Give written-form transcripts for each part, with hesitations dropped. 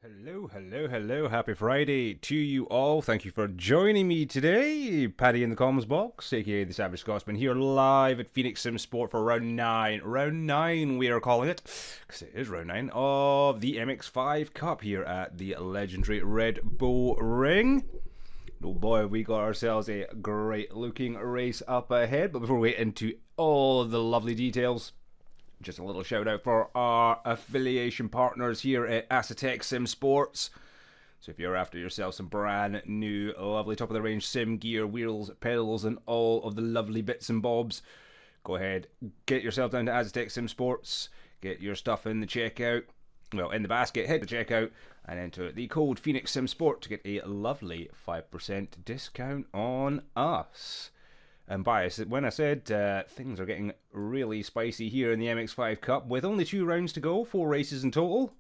Hello, hello, hello. Happy Friday to you all. Thank you for joining me today. Paddy in the comms box, aka the Savage Scotsman, here live at Phoenix Sim Sport for round 9. Round 9, we are calling it, because it is round 9, of the MX5-CUP here at the legendary Red Bull Ring. Oh boy, we got ourselves a great looking race up ahead. But before we get into all the lovely details, just a little shout out for our affiliation partners here at Asetek Sim Sports. So if you're after yourself some brand new, lovely top of the range sim gear, wheels, pedals, and all of the lovely bits and bobs, go ahead, get yourself down to Asetek Sim Sports, get your stuff in the checkout. Well, in the basket, head to checkout and enter the code Phoenix Sim Sport to get a lovely 5% discount on us. And bias, when I said things are getting really spicy here in the MX5-CUP, with only 2 rounds to go, 4 races in total.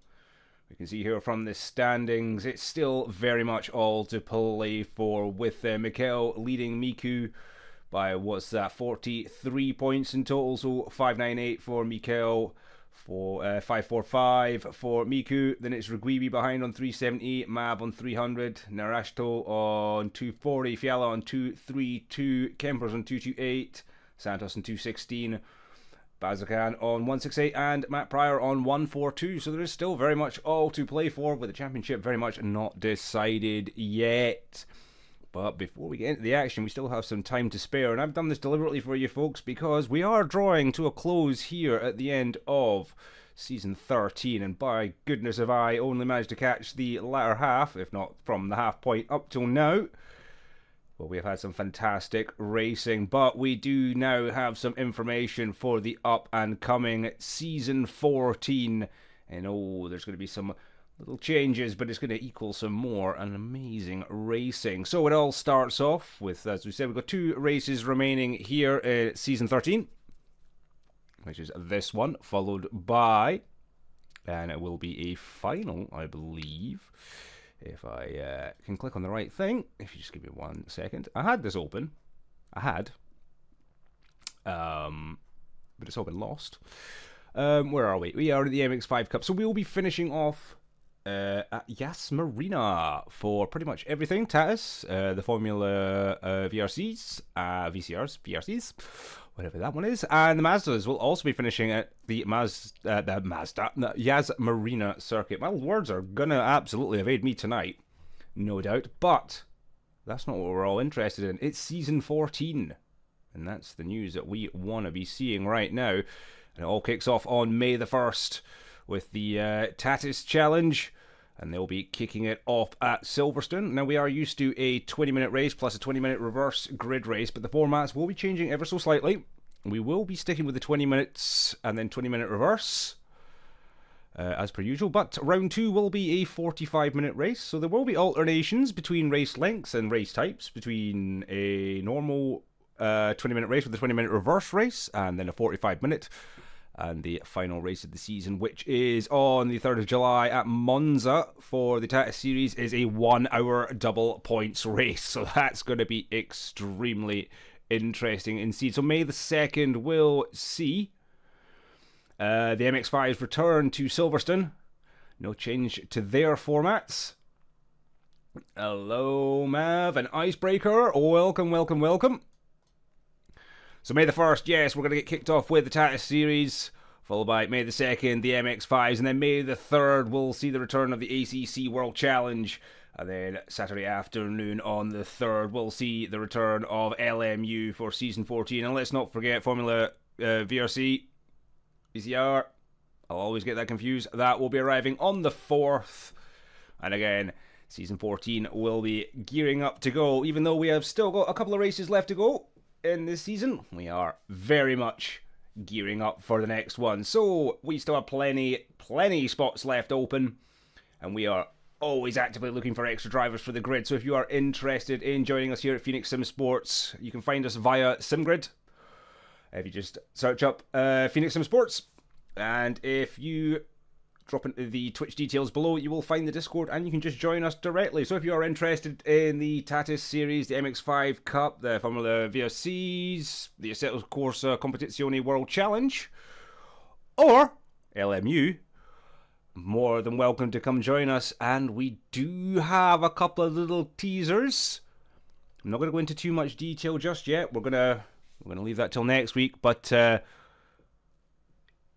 We can see here from the standings, it's still very much all to play for, with Mikel leading Miku by, 43 points in total, so 598 for Mikel, for 545 for Miku. Then it's Rugwibi behind on 370, Mab on 300, Narashto on 240, Fiala on 232, Kempers on 228, Santos on 216, Bazakan on 168, and Matt Pryor on 142. So there is still very much all to play for, with the championship very much not decided yet. But before we get into the action, we still have some time to spare, and I've done this deliberately for you folks because we are drawing to a close here at the end of Season 13, and by goodness have I only managed to catch the latter half, if not from the half point up till now. Well, we have had some fantastic racing, but we do now have some information for the up-and-coming Season 14, and oh, there's going to be some little changes, but it's going to equal some more and amazing racing. So it all starts off with, as we said, we've got 2 races remaining here at Season 13, which is this one, followed by, and it will be a final, I believe, if I can click on the right thing. If you just give me 1 second. I had this open. But it's all been lost. Where are we? We are at the MX5-CUP, so we will be finishing off at Yas Marina for pretty much everything. Tatis, the Formula VRCs, VRCs, whatever that one is, and the Mazdas will also be finishing at the Yas Marina circuit. My words are gonna absolutely evade me tonight, no doubt, but that's not what we're all interested in. It's Season 14, and that's the news that we want to be seeing right now. And it all kicks off on May the 1st with the Tatis Challenge, and they'll be kicking it off at Silverstone. Now, we are used to a 20-minute race plus a 20-minute reverse grid race, but the formats will be changing ever so slightly. We will be sticking with the 20 minutes and then 20-minute reverse, as per usual, but round 2 will be a 45-minute race, so there will be alternations between race lengths and race types, between a normal 20-minute race with a 20-minute reverse race, and then a 45-minute, and the final race of the season, which is on the 3rd of July at Monza for the Tata Series, is a 1-hour double points race. So that's going to be extremely interesting indeed. So May the 2nd will see the MX5s return to Silverstone. No change to their formats. Hello, Mav, an icebreaker. Welcome, welcome, welcome. So May the 1st, yes, we're going to get kicked off with the Tata Series, followed by May the 2nd, the MX5s, and then May the 3rd, we'll see the return of the ACC World Challenge. And then Saturday afternoon on the 3rd, we'll see the return of LMU for Season 14. And let's not forget Formula VRC, VCR. I'll always get that confused. That will be arriving on the 4th. And again, Season 14 will be gearing up to go, even though we have still got a couple of races left to go in this season. We are very much gearing up for the next one. So we still have plenty spots left open, and we are always actively looking for extra drivers for the grid. So if you are interested in joining us here at Phoenix Sim Sports, you can find us via SimGrid. If you just search up Phoenix Sim Sports, and if you drop into the Twitch details below, you will find the Discord, and you can just join us directly. So if you are interested in the Tatis Series, the MX5-CUP, the Formula VRCs, the Asetek Corsa Competizione World Challenge, or LMU, more than welcome to come join us. And we do have a couple of little teasers. I'm not going to go into too much detail just yet. We're gonna leave that till next week. But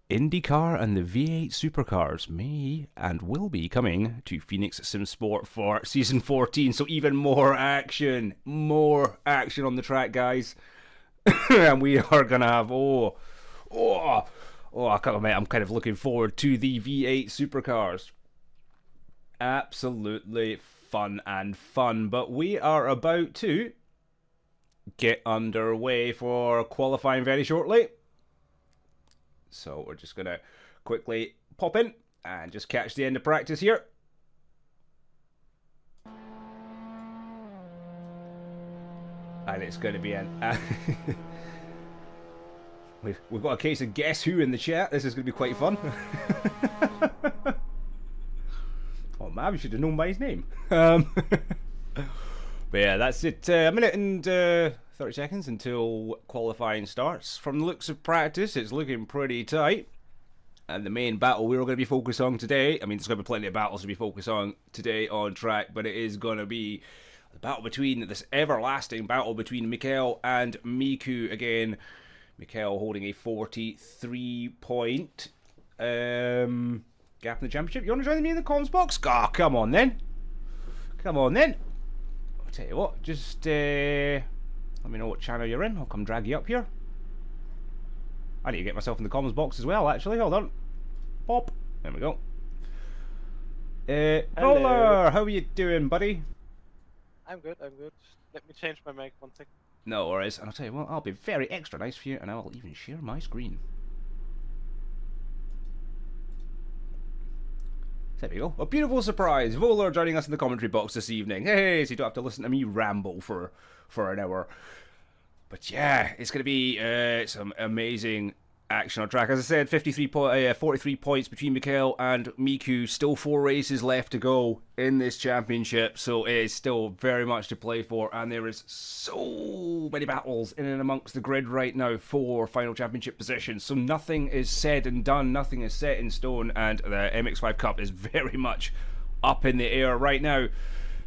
IndyCar and the V8 supercars may and will be coming to Phoenix Sim Sport for Season 14. So even more action on the track, guys. And we are going to have, I can't admit, I'm kind of looking forward to the V8 supercars. Absolutely fun. But we are about to get underway for qualifying very shortly. So we're just going to quickly pop in and just catch the end of practice here. And it's going to be an... We've got a case of Guess Who in the chat. This is going to be quite fun. Oh, man, we should have known by his name. But yeah, that's it. A minute and 30 seconds until qualifying starts. From the looks of practice, it's looking pretty tight. And the main battle we're going to be focused on today, I mean, there's going to be plenty of battles to be focused on today on track, but it is going to be the battle between, this everlasting battle between Mikael and Miku again. Mikael holding a 43-point gap in the championship. You want to join me in the comms box? Oh, come on then. I'll tell you what, just let me know what channel you're in. I'll come drag you up here. I need to get myself in the comms box as well, actually. Hold on. Pop. There we go. Roller, how are you doing, buddy? I'm good. Let me change my mic 1 second. No worries. And I'll tell you what, I'll be very extra nice for you, and I'll even share my screen. There we go. A beautiful surprise. Volar joining us in the commentary box this evening. Hey, so you don't have to listen to me ramble for an hour. But yeah, it's going to be some amazing action on track. As I said, 43 points between Mikael and Miku. Still 4 races left to go in this championship, so it is still very much to play for. And there is so many battles in and amongst the grid right now for final championship positions. So nothing is said and done, nothing is set in stone, and the MX5-CUP is very much up in the air right now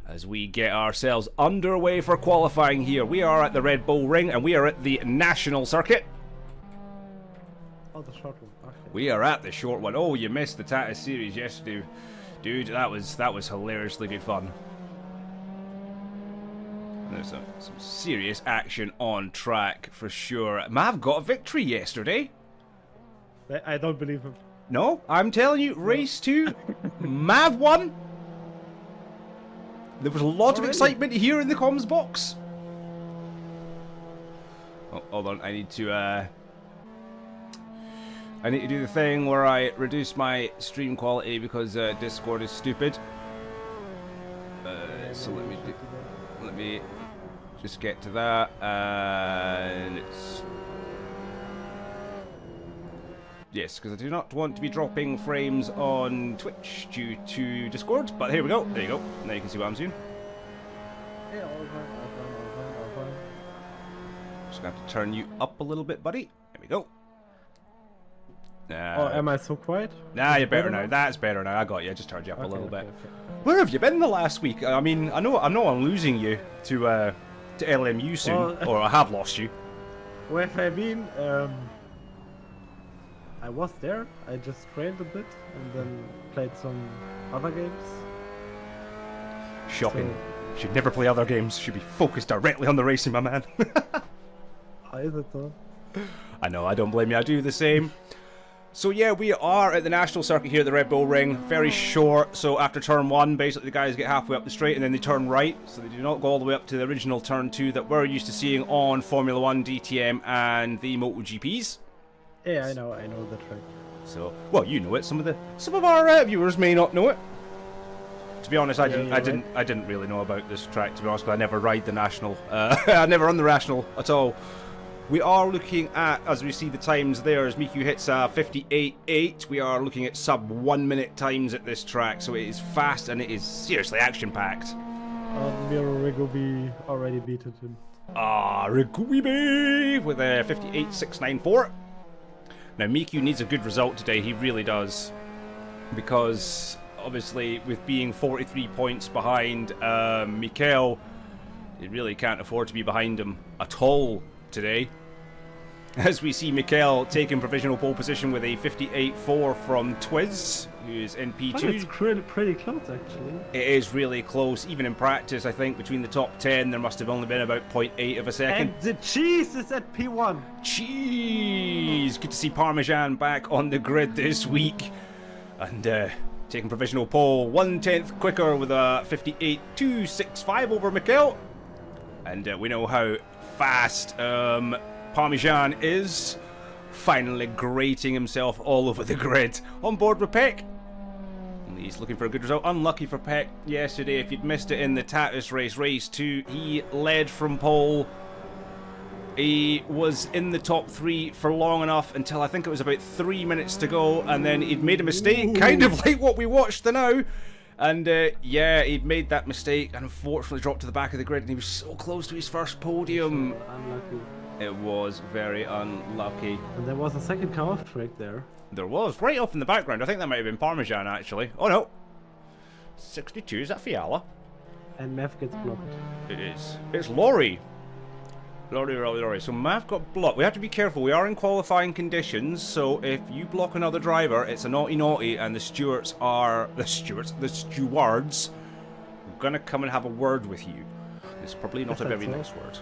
as we get ourselves underway for qualifying here. We are at the Red Bull Ring, and we are at the National Circuit. Oh, the short one. Okay. We are at the short one. Oh, you missed the Tata series yesterday. Dude, that was hilariously good fun. There's some serious action on track for sure. Mav got a victory yesterday. I don't believe him. No, I'm telling you, race 2, Mav won. There was a lot of excitement here in the comms box. Oh, hold on, I need to do the thing where I reduce my stream quality because Discord is stupid. So let me just get to that, and it's yes, because I do not want to be dropping frames on Twitch due to Discord. But here we go. There you go. Now you can see what I'm seeing. Yeah, all fine. Just gonna have to turn you up a little bit, buddy. There we go. Oh, am I so quiet? Nah, you're better now. That's better now. I got you. I just turned you up a little bit. Okay. Where have you been the last week? I mean, I know I'm losing you to LMU soon, or I have lost you. Where have I been? I was there. I just trained a bit and then played some other games. Shocking. Should never play other games. Should be focused directly on the racing, my man. Is it though? I know. I don't blame you. I do the same. So yeah, we are at the National Circuit here at the Red Bull Ring. Very short, so after turn 1, basically the guys get halfway up the straight and then they turn right. So they do not go all the way up to the original turn 2 that we're used to seeing on Formula 1, DTM and the MotoGPs. Yeah, I know the track. So, well, you know it. Some of our viewers may not know it. To be honest, I didn't really know about this track, to be honest, because I never ride the National. I never run the National at all. We are looking at, as we see the times there, as Miku hits 58.8, we are looking at sub 1 minute times at this track, so it is fast and it is seriously action-packed. Miro Rigobi already beaten him. Rigobi with a 58.694. Now, Miku needs a good result today, he really does. because obviously with being 43 points behind Mikel, you really can't afford to be behind him at all today. As we see Mikel taking provisional pole position with a 58.4 from Twiz, who's in P2. But it's pretty close, actually. It is really close. Even in practice, I think between the top 10, there must have only been about 0.8 of a second. And the cheese is at P1. Cheese! Good to see Parmesan back on the grid this week. And taking provisional pole, 1/10 quicker with a 58.265 over Mikel. And we know how fast Parmesan is, finally grating himself all over the grid. On board with Peck. And he's looking for a good result. Unlucky for Peck yesterday. If you'd missed it in the Tatus race 2, he led from pole. He was in the top 3 for long enough until I think it was about 3 minutes to go, and then he'd made a mistake, kind of like what we watched now. And yeah, he'd made that mistake and unfortunately dropped to the back of the grid, and he was so close to his first podium. Unlucky. It was very unlucky. And there was a second car off track there. There was, right off in the background. I think that might have been Parmesan, actually. Oh, no. 62, is that Fiala? And Mev gets blocked. It is. It's Laurie. Laurie. So Mav got blocked. We have to be careful. We are in qualifying conditions, so if you block another driver, it's a naughty, and the stewards are... The stewards are going to come and have a word with you. It's probably not a very nice word.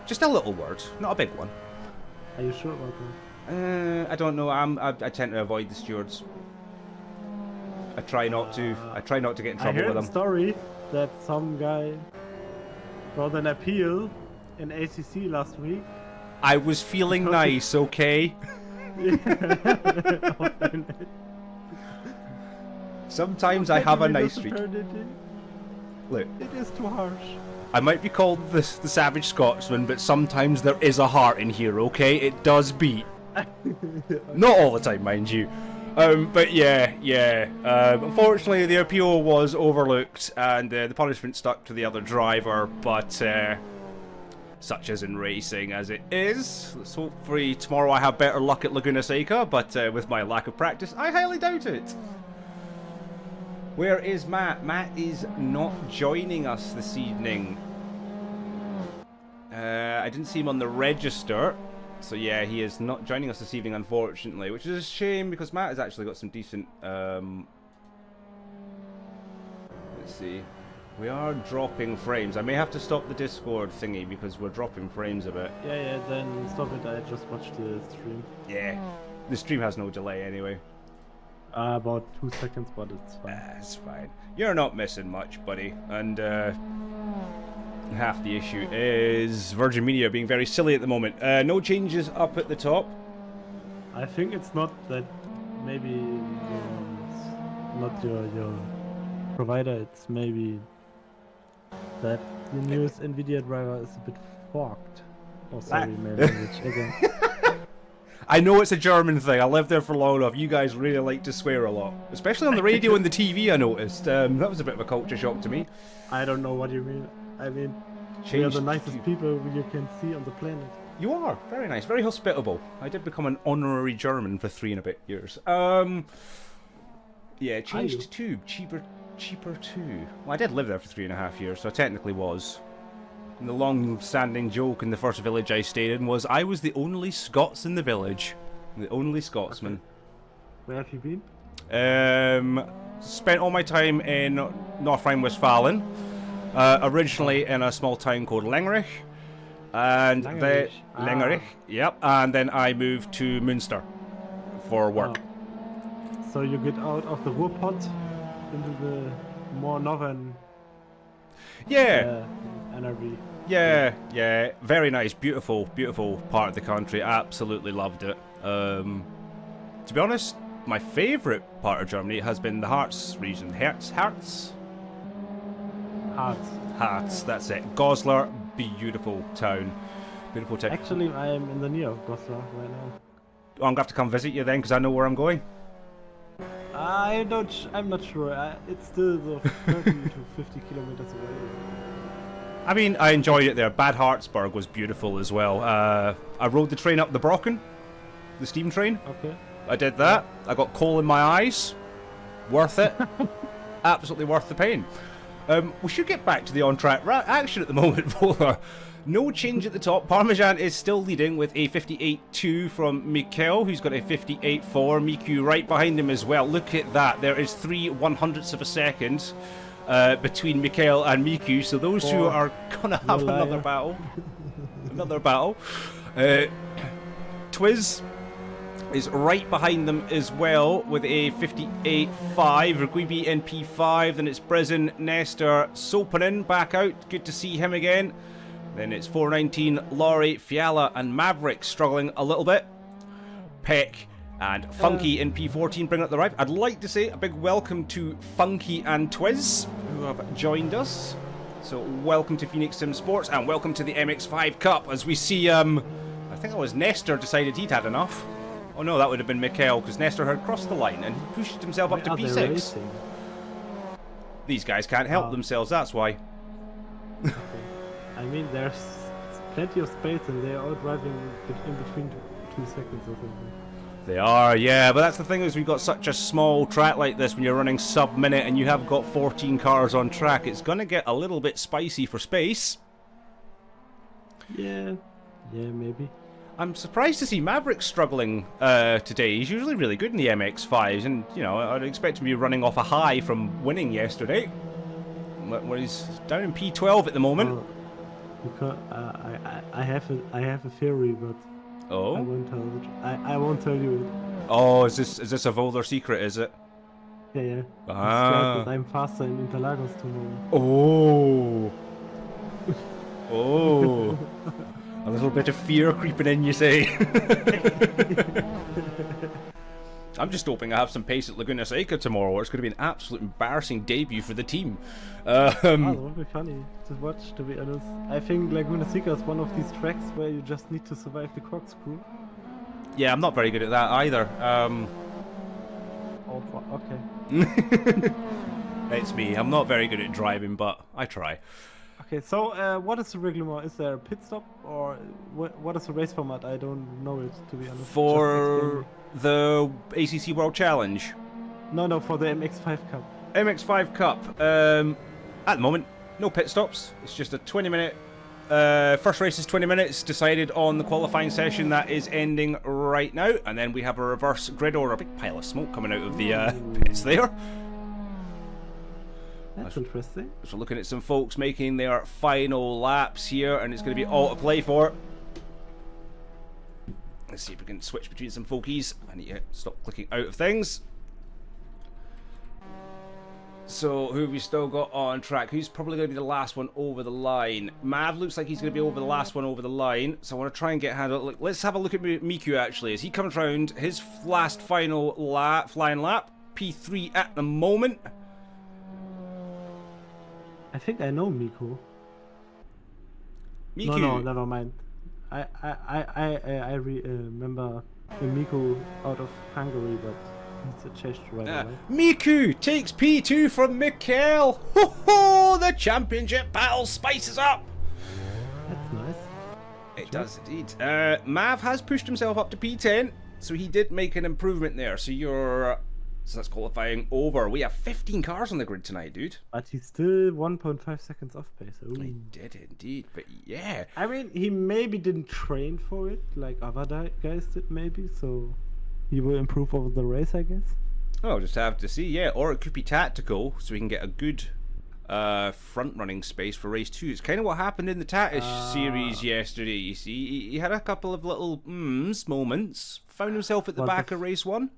Just a little word, not a big one. Are you sure about that? I don't know. I tend to avoid the stewards. I try not to. I try not to get in trouble with them. I heard a story that some guy brought an appeal in ACC last week. I was feeling nice, okay? Sometimes I have a nice streak. Look, it is too harsh. I might be called the Savage Scotsman, but sometimes there is a heart in here, okay? It does beat. Not all the time, mind you. But yeah. Unfortunately, the appeal was overlooked, and the punishment stuck to the other driver, but such as in racing as it is. Let's hopefully tomorrow I have better luck at Laguna Seca, but with my lack of practice, I highly doubt it. Where is Matt? Matt is not joining us this evening. I didn't see him on the register. So yeah, he is not joining us this evening, unfortunately. Which is a shame, because Matt has actually got some decent... let's see. We are dropping frames. I may have to stop the Discord thingy, because we're dropping frames a bit. Yeah, then stop it. I just watched the stream. Yeah. The stream has no delay anyway. About 2 seconds, but it's fine. It's fine. You're not missing much, buddy. And half the issue is Virgin Media being very silly at the moment. No changes up at the top. I think it's not that maybe not your provider. It's maybe that the newest NVIDIA driver is a bit forked. Oh, sorry, my language again. I know it's a German thing. I lived there for long enough. You guys really like to swear a lot. Especially on the radio and the TV, I noticed. That was a bit of a culture shock to me. I don't know what you mean. I mean, we are the nicest people you can see on the planet. You are. Very nice. Very hospitable. I did become an honorary German for 3 and a bit years. Yeah, changed tube. Cheaper too. Well, I did live there for 3.5 years, so I technically was. And the long-standing joke in the first village I stayed in was I was the only Scots in the village. The only Scotsman. Okay. Where have you been? Spent all my time in North Rhine-Westphalia. Originally in a small town called Lengerich. And then... Lengerich, yep. And then I moved to Münster for work. Oh. So you get out of the Ruhrpott into the more northern... Yeah. NRV. Yeah. Very nice, beautiful part of the country. Absolutely loved it. To be honest, my favourite part of Germany has been the Harz region. Harz, that's it. Goslar, beautiful town. Actually, I am in the near of Goslar right now. Oh, I'm going to have to come visit you then, because I know where I'm going. I'm not sure. It's still the 30 to 50 kilometers away. I mean, I enjoyed it there. Bad Harzburg was beautiful as well. I rode the train up the Brocken, the steam train. Okay. I did that. I got coal in my eyes. Worth it. Absolutely worth the pain. We should get back to the on-track action at the moment, Vola. No change at the top. Parmesan is still leading with a 58.2 from Mikel, who's got a 58.4. Miku right behind him as well. Look at that. There is 3/100ths of a second between Mikel and Miku. So those two are going to have another battle. Another battle. Twiz is right behind them as well with a 58.5. Rugwibi in P5. Then it's Brezin, Nestor, Sopanen back out. Good to see him again. Then it's 419, Laurie, Fiala, and Maverick struggling a little bit. Peck and Funky in P14 bringing up the right. I'd like to say a big welcome to Funky and Twiz, who have joined us. So welcome to Phoenix Sim Sports, and welcome to the MX5-CUP, as we see, I think it was Nestor decided he'd had enough. Oh no, that would have been Mikel, because Nestor had crossed the line and he pushed himself up to P6. These guys can't help themselves, that's why. Okay. I mean, there's plenty of space and they're all driving in between 2 seconds or something. They are, yeah, but that's the thing is we've got such a small track like this when you're running sub-minute and you have got 14 cars on track. It's going to get a little bit spicy for space. Yeah, maybe. I'm surprised to see Maverick struggling today. He's usually really good in the MX-5s, and, you know, I'd expect him to be running off a high from winning yesterday. Where he's down in P12 at the moment. Because I have a theory, but I won't tell it. I won't tell you it. Oh, is this a Volder secret? Is it? Yeah. Ah. I'm faster in Interlagos tomorrow. Oh. A little bit of fear creeping in, you say? I'm just hoping I have some pace at Laguna Seca tomorrow, or it's going to be an absolute embarrassing debut for the team. That would be funny to watch, to be honest. I think Laguna Seca is one of these tracks where you just need to survive the corkscrew. Yeah, I'm not very good at that either. Okay. It's me. I'm not very good at driving, but I try. Okay, so what is the reglement? Is there a pit stop, or what is the race format? I don't know it, to be honest. For the ACC World Challenge? No, for the MX5-CUP. MX5-CUP. At the moment, no pit stops. It's just a 20-minute... first race is 20 minutes, decided on the qualifying session that is ending right now. And then we have a reverse grid order. A big pile of smoke coming out of the pits there. That's interesting. So looking at some folks making their final laps here, and it's going to be all to play for. Let's see if we can switch between some folkies. I need to stop clicking out of things. So who have we still got on track? Who's probably going to be the last one over the line? Mav looks like he's going to be over the last one over the line. So I want to try and get handled. Let's have a look at Miku actually. As he comes round his last final lap, flying lap, P3 at the moment. I think I know Miku. Miku. No, never mind. I remember Miku out of Hungary, but it's a Czech driver, right? Miku takes P2 from Mikel. Ho ho! The championship battle spices up. That's nice. It does indeed. Mav has pushed himself up to P10, so he did make an improvement there. So that's qualifying over. We have 15 cars on the grid tonight, dude. But he's still 1.5 seconds off pace. Ooh. He did indeed, but yeah. I mean, he maybe didn't train for it like other guys did, maybe, so he will improve over the race, I guess. Oh, just have to see, yeah. Or it could be tactical, so we can get a good front-running space for race 2. It's kind of what happened in the Tatish series yesterday, you see. He had a couple of little moments, found himself at the back of race 1.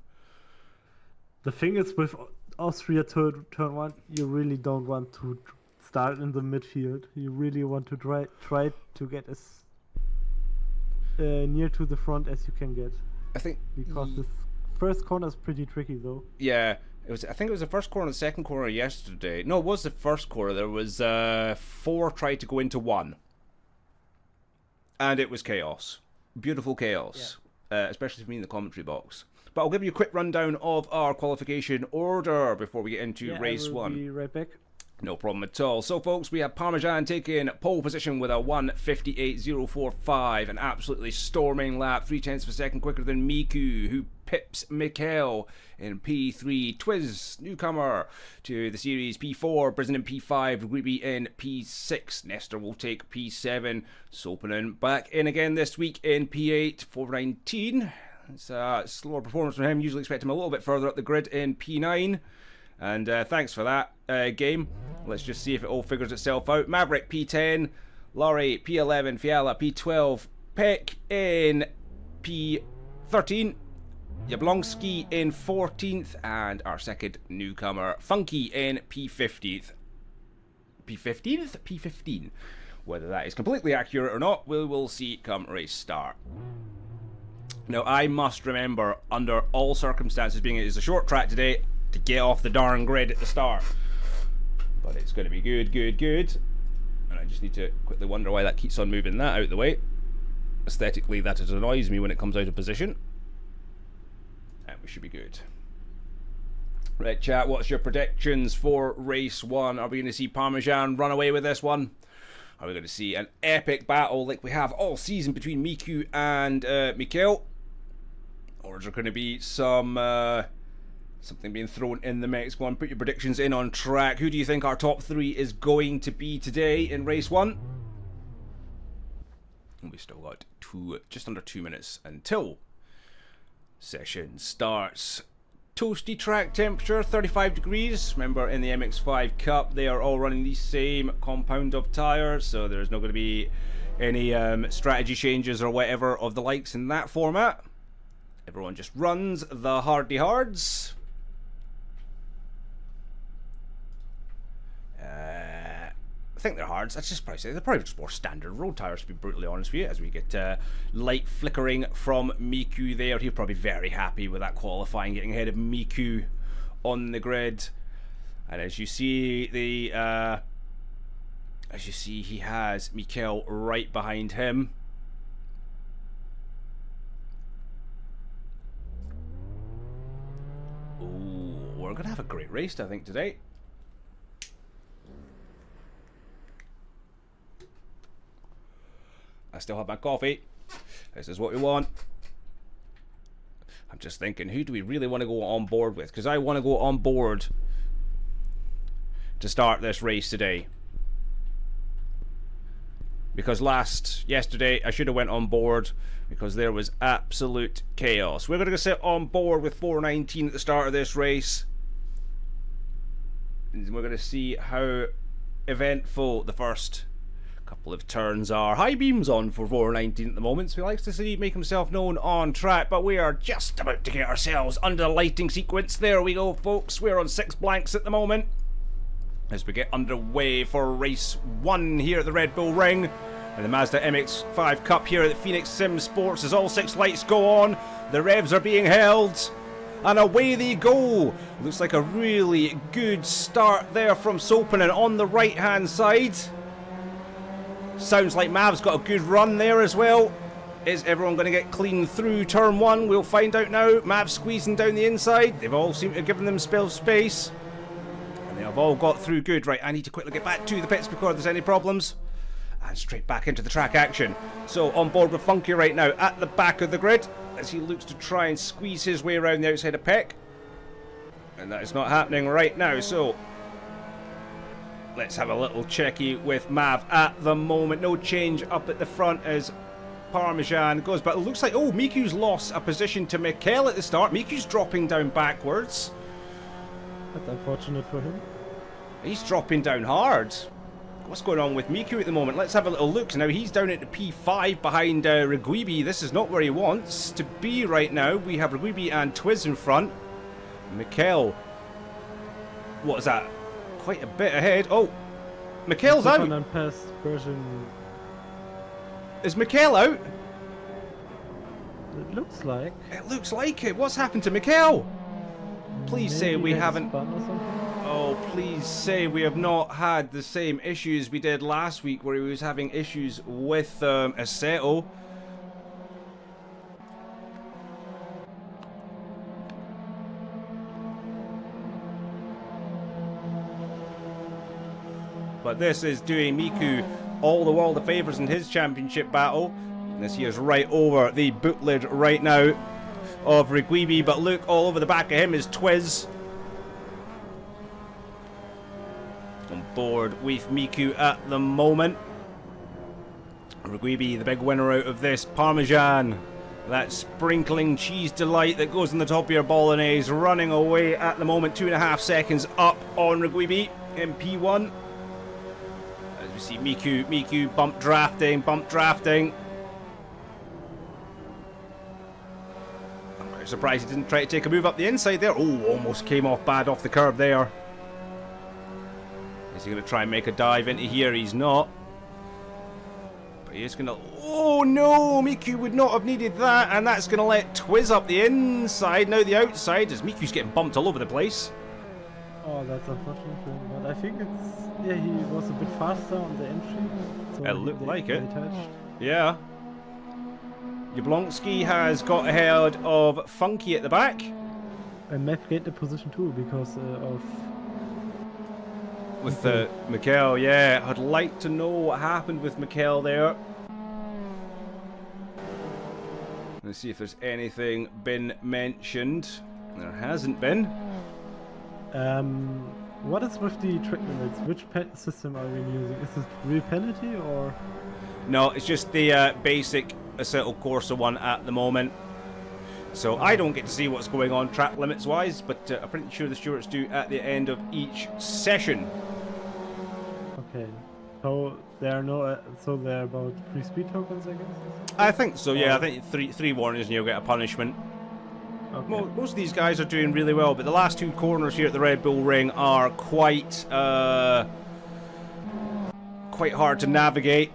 The thing is, with Austria turn 1, you really don't want to start in the midfield. You really want to try to get as near to the front as you can get. I think because this first corner is pretty tricky, though. Yeah, I think it was the first corner and the second corner yesterday. No, it was the first corner. There was 4 tried to go into 1, and it was chaos. Beautiful chaos, especially for me in the commentary box. But I'll give you a quick rundown of our qualification order before we get into race 1. I'll be right back. No problem at all. So, folks, we have Parmesan taking pole position with a 1:58.045, an absolutely storming lap, 0.3 of a second quicker than Miku, who pips Mikel in P3. Twiz, newcomer to the series, P4. Brisbane in P5. Ruby in P6. Nestor will take P7. Sopanen back in again this week in P8. 4:19. It's a slower performance from him. Usually expect him a little bit further up the grid in P9. And thanks for that, game. Let's just see if it all figures itself out. Maverick, P10. Laurie, P11. Fiala, P12. Peck in P13. Jablonski in 14th. And our second newcomer, Funky, in P15th. P15th? P15. Whether that is completely accurate or not, we will see come race start. Now, I must remember, under all circumstances, being it is a short track today, to get off the darn grid at the start. But it's going to be good, good, good. And I just need to quickly wonder why that keeps on moving that out of the way. Aesthetically, that annoys me when it comes out of position. And we should be good. Right, chat, what's your predictions for race 1? Are we going to see Parmesan run away with this one? Are we going to see an epic battle like we have all season between Miku and Mikel? Or is there going to be some... something being thrown in the mix? Go on, put your predictions in on track. Who do you think our top 3 is going to be today in race 1? And we still got just under 2 minutes until session starts. Toasty track temperature, 35 degrees. Remember, in the MX5-CUP, they are all running the same compound of tyres, so there's not going to be any strategy changes or whatever of the likes in that format. Everyone just runs the hardy hards. I think they're hards. That's just probably say they're probably just more standard road tyres, to be brutally honest with you. As we get light flickering from Miku there, he'll probably be very happy with that qualifying, getting ahead of Miku on the grid. And as you see, he has Mikel right behind him. Ooh, we're gonna have a great race, I think, today. I still have my coffee. This is what we want. I'm just thinking, who do we really want to go on board with? Because I want to go on board to start this race today. Because yesterday, I should have went on board because there was absolute chaos. We're going to sit on board with 4:19 at the start of this race. And we're going to see how eventful the first couple of turns are. High beams on for 4:19 at the moment, so he likes to make himself known on track, but we are just about to get ourselves under the lighting sequence. There we go, folks. We're on 6 blanks at the moment as we get underway for race 1 here at the Red Bull Ring and the Mazda MX5-CUP here at the Phoenix Sim Sports. As all 6 lights go on, the revs are being held, and away they go. Looks like a really good start there from Sopanen on the right hand side. Sounds like Mav's got a good run there as well. Is everyone going to get clean through turn 1? We'll find out now. Mav squeezing down the inside. They've all seemed to have given them space. And they have all got through good. Right, I need to quickly get back to the pits before there's any problems. And straight back into the track action. So on board with Funky right now at the back of the grid as he looks to try and squeeze his way around the outside of Peck. And that is not happening right now, so... let's have a little checky with Mav at the moment. No change up at the front as Parmesan goes. But it looks like, oh, Miku's lost a position to Mikel at the start. Miku's dropping down backwards. That's unfortunate for him. He's dropping down hard. What's going on with Miku at the moment? Let's have a little look. Now he's down at the P5 behind Reguibi. This is not where he wants to be right now. We have Reguibi and Twiz in front. Mikel. What is that? Quite a bit ahead. Oh, Mikel's out. Is Mikel out? It looks like. It looks like it. What's happened to Mikel? Please say we haven't. Oh, please say we have not had the same issues we did last week where he was having issues with Asetek. but this is doing Miku all the world of favours in his championship battle. This he is right over the boot-lid right now of Rigweeby, but look, all over the back of him is Twiz. On board with Miku at the moment. Rigweeby, the big winner out of this. Parmesan, that sprinkling cheese delight that goes on the top of your bolognese, running away at the moment. 2.5 seconds up on Rigweeby in P1. As we see Miku bump drafting. I'm quite surprised he didn't try to take a move up the inside there. Oh, almost came off bad off the curb there. Is he going to try and make a dive into here? He's not. But he is going to... Oh no! Miku would not have needed that, and that's going to let Twiz up the inside. Now the outside, as Miku's getting bumped all over the place. Oh, that's unfortunate, but I think it's... Yeah, he was a bit faster on the entry. So It looked like it. they touched. Yeah. Jablonski has got ahead of Funky at the back. And Matt gained the position too because of... With Mikkel, yeah. I'd like to know what happened with Mikkel there. Let's see if there's anything been mentioned. There hasn't been. What is with the track limits? Which system are we using? Is it real penalty or...? No, it's just the basic Asetek Corsa one at the moment. So I don't get to see what's going on track limits wise, but I'm pretty sure the stewards do at the end of each session. Okay, so there are no, so they're about 3 speed tokens, I guess. I think so. Yeah, I think three warnings and you'll get a punishment. Okay. Most of these guys are doing really well, but the last 2 corners here at the Red Bull Ring are quite hard to navigate.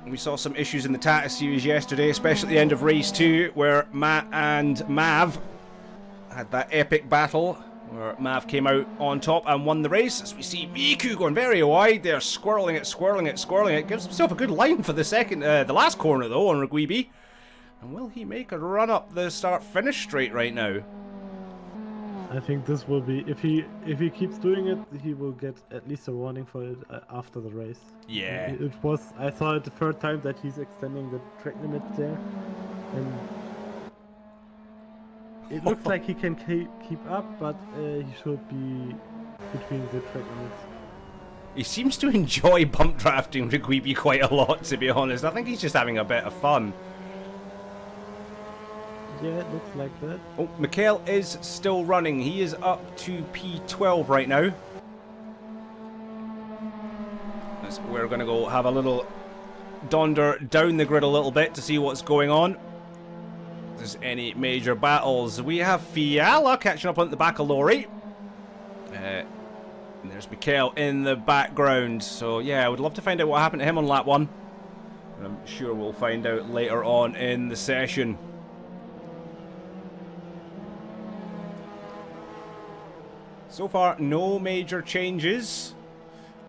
We saw some issues in the Tata series yesterday, especially at the end of race 2, where Matt and Mav had that epic battle, where Mav came out on top and won the race. As we see Miku going very wide there, swirling it. Gives himself a good line for the last corner though on Rigweeby. And will he make a run up the start-finish straight right now? I think this will be, if he keeps doing it, he will get at least a warning for it after the race. Yeah. It was, I saw it the third time that he's extending the track limits there, and it looks like he can keep up, but he should be between the track limits. He seems to enjoy bump drafting Rigweeby quite a lot, to be honest. I think he's just having a bit of fun. Yeah, it looks like that. Oh, Mikkel is still running. He is up to P12 right now. We're going to go have a little donder down the grid a little bit to see what's going on. If there's any major battles. We have Fiala catching up on the back of Lori. And there's Mikkel in the background. So yeah, I would love to find out what happened to him on lap 1. And I'm sure we'll find out later on in the session. So far, no major changes.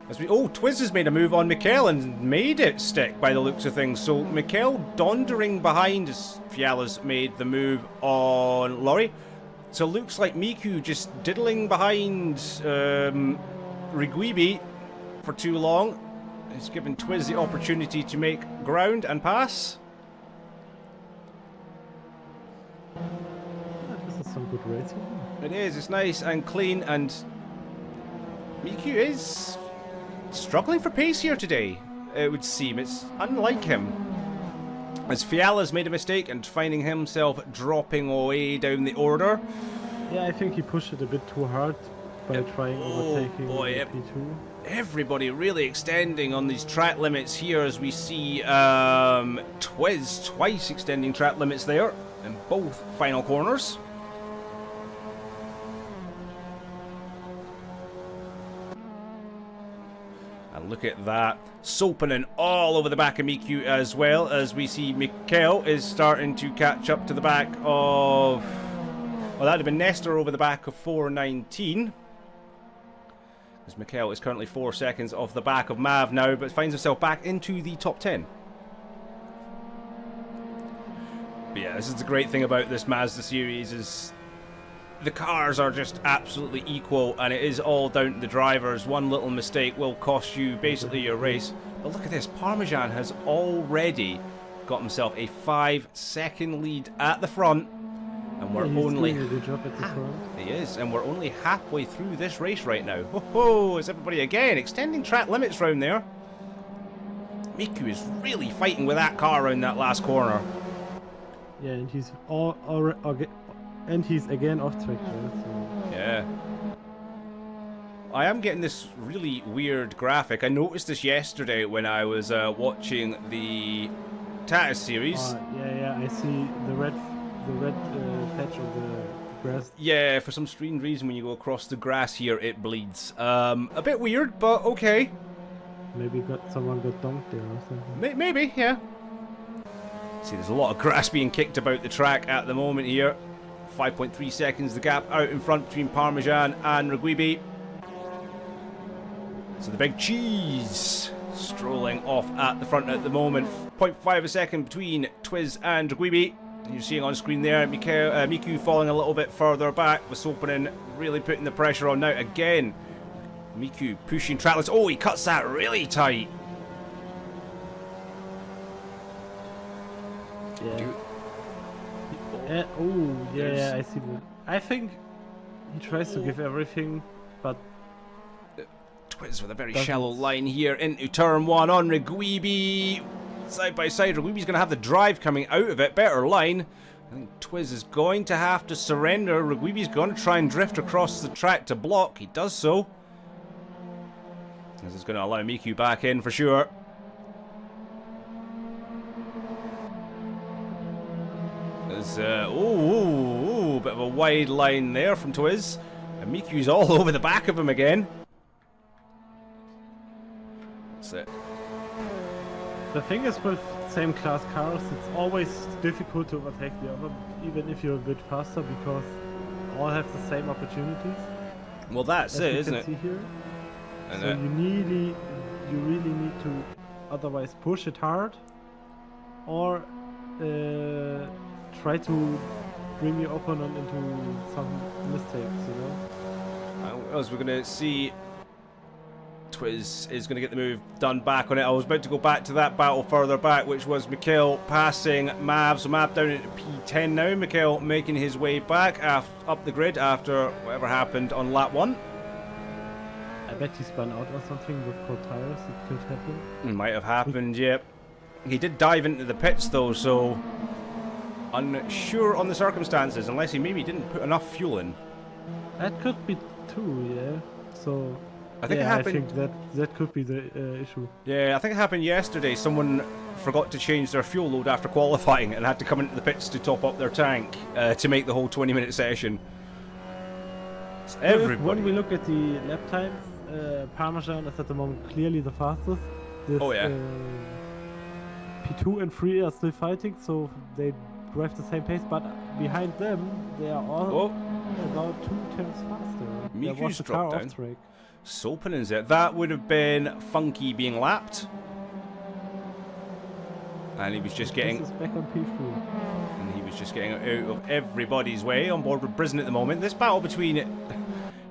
Twiz has made a move on Mikkel and made it stick by the looks of things. So Mikkel dondering behind as Fiala's made the move on Lori. So looks like Miku just diddling behind Rigweeby for too long. It's given Twiz the opportunity to make ground and pass. This is some good racing. It is, it's nice and clean, and Miku is struggling for pace here today, it would seem. It's unlike him. As Fiala's made a mistake and finding himself dropping away down the order. Yeah, I think he pushed it a bit too hard by trying overtaking P2. Everybody really extending on these track limits here as we see Twiz twice extending track limits there in both final corners. And look at that. Soaping all over the back of Miku as well, as we see Mikkel is starting to catch up to the back of... Well, that would have been Nestor over the back of 419. As Mikkel is currently 4 seconds off the back of Mav now, but finds himself back into the top 10. But yeah, this is the great thing about this Mazda series, is the cars are just absolutely equal, and it is all down to the drivers. One little mistake will cost you basically your race. But look at this, Parmesan has already got himself a 5-second lead at the front, and we're only doing a good job at the front. he is, and we're only halfway through this race right now. Ho ho! Is everybody again extending track limits round there? Miku is really fighting with that car around that last corner. Yeah, and he's he's again off track there. So. Yeah. I am getting this really weird graphic. I noticed this yesterday when I was watching the Tata series. Yeah, I see the red patch on the grass. Yeah, for some strange reason when you go across the grass here it bleeds. A bit weird, but okay. Maybe someone got dunked there or something. Maybe, yeah. See, there's a lot of grass being kicked about the track at the moment here. 5.3 seconds, the gap out in front between Parmesan and Reguibi. So the big cheese strolling off at the front at the moment. 0.5 a second between Twiz and Reguibi. You're seeing on screen there, Miku falling a little bit further back, with Sopanen really putting the pressure on now again. Miku pushing trackless. Oh, he cuts that really tight. Yeah. Yeah, I see that. I think he tries to give everything, but Twiz with a very shallow line here into turn 1 on Reguibi. Side by side, Reguibi's going to have the drive coming out of it. Better line. I think Twiz is going to have to surrender. Reguibi's going to try and drift across the track to block. He does so. This is going to allow Miku back in for sure. There's bit of a wide line there from Twiz. And Miku's all over the back of him again. That's it. the thing is with same class cars, it's always difficult to overtake the other, even if you're a bit faster, because all have the same opportunities. Well, that's it, isn't it? See here. And so you really need to otherwise push it hard, or try to bring your opponent into some mistakes, you know. As we're going to see, Twiz is going to get the move done back on it. I was about to go back to that battle further back, which was Mikhail passing Mav. So Mav down into P10 now. Mikhail making his way back up the grid after whatever happened on lap 1. I bet he spun out or something with cold tires. It could happen. It might have happened, yep. He did dive into the pits though, so unsure on the circumstances, unless he maybe didn't put enough fuel in. That could be too, yeah. So I think it happened. I think that could be the issue. Yeah, I think it happened yesterday. Someone forgot to change their fuel load after qualifying and had to come into the pits to top up their tank to make the whole 20-minute session. So everybody. When we look at the lap times, Parmesan is at the moment clearly the fastest. Oh yeah. P2 and 3 are still fighting, so they drive the same pace, but behind them they are all about 2 times faster. Miku's dropped down. Off-track. Sopanen's it. That would have been Funky being lapped. And he was just getting... This is back on P3. And he was just getting out of everybody's way on board with Brisen at the moment. This battle between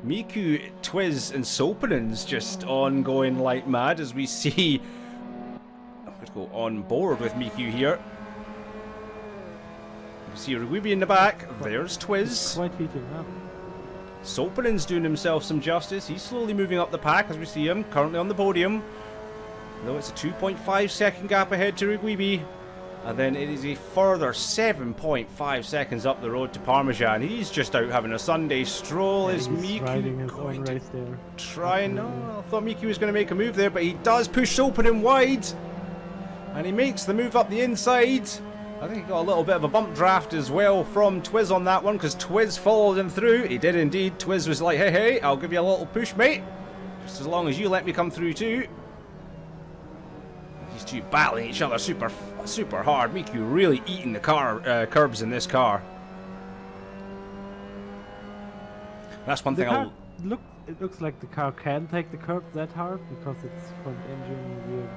Miku, Twiz and Sopanen's just ongoing like mad as we see... I'm going to go on board with Miku here. You see Reguibi in the back. There's Twiz. It's quite heating up. Sopanen's doing himself some justice. He's slowly moving up the pack as we see him, currently on the podium. Though it's a 2.5 second gap ahead to Reguibi. And then it is a further 7.5 seconds up the road to Parmesan. He's just out having a Sunday stroll. Yeah, Is he's riding his Miku own going to race there. try and... I thought Miku was going to make a move there, but he does push Sopanen wide. And he makes the move up the inside. I think he got a little bit of a bump draft as well from Twiz on that one, because Twiz followed him through. He did indeed. Twiz was like, hey, I'll give you a little push, mate. Just as long as you let me come through too. These two battling each other super hard. Miku really eating the curbs in this car. That's one thing I'll... It looks like the car can take the curb that hard, because it's front engine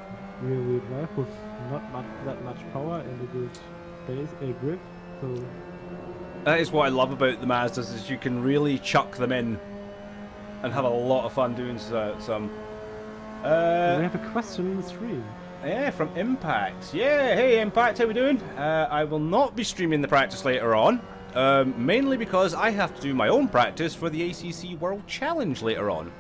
rear-wheel drive with not that much power and a good grip. So That is what I love about the Mazdas, is you can really chuck them in and have a lot of fun doing some. We have a question in the stream. Yeah, from Impact. Yeah, hey Impact, how we doing? I will not be streaming the practice later on, mainly because I have to do my own practice for the ACC World Challenge later on.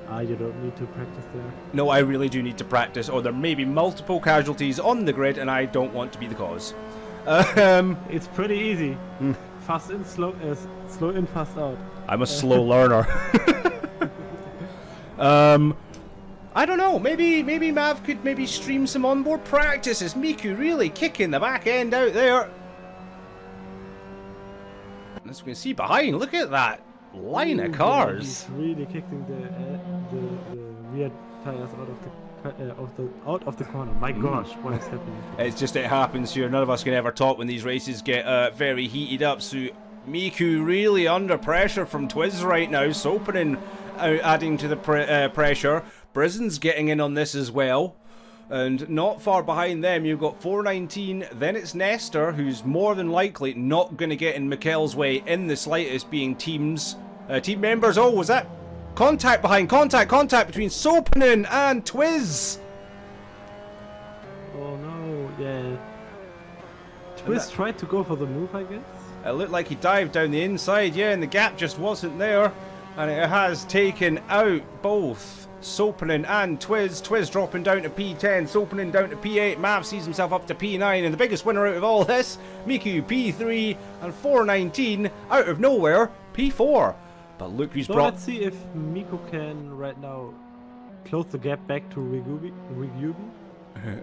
You don't need to practice there. No, I really do need to practice, or there may be multiple casualties on the grid, and I don't want to be the cause. It's pretty easy. Fast in, slow in, fast out. I'm a slow learner. I don't know, maybe Mav could maybe stream some onboard practices. Miku really kicking the back end out there. As we can see behind, look at that line of cars. He's really kicking the rear tires out of the corner. My gosh, what is happening? It's just, it happens here. None of us can ever talk when these races get very heated up. So Miku really under pressure from Twiz right now. Sopanen adding to the pressure. Brisen's getting in on this as well. And not far behind them, you've got 419. Then it's Nestor, who's more than likely not going to get in Mikkel's way in the slightest, being team members. Oh, was that contact behind? Contact between Sopanen and Twiz. Oh no, yeah. Twiz tried to go for the move, I guess. It looked like he dived down the inside, yeah, and the gap just wasn't there. And it has taken out both Sopanen and Twiz. Twiz dropping down to P10, Sopanen down to P8. Mav sees himself up to P9, and the biggest winner out of all this, Miku P3, and 419 out of nowhere, P4. But look who's brought... Let's see if Miku can right now close the gap back to GOVEE.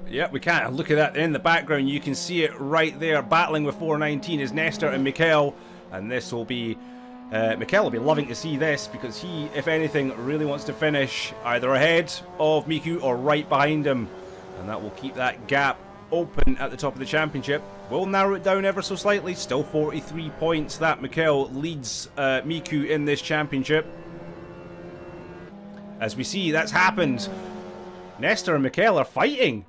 Yeah, we can. Look at that in the background. You can see it right there. Battling with 419 is Nestor and Mikkel. And this will be... Mikkel will be loving to see this, because he, if anything, really wants to finish either ahead of Miku or right behind him. And that will keep that gap open at the top of the championship. We'll narrow it down ever so slightly. Still 43 points that Mikkel leads Miku in this championship. As we see, that's happened. Nestor and Mikkel are fighting.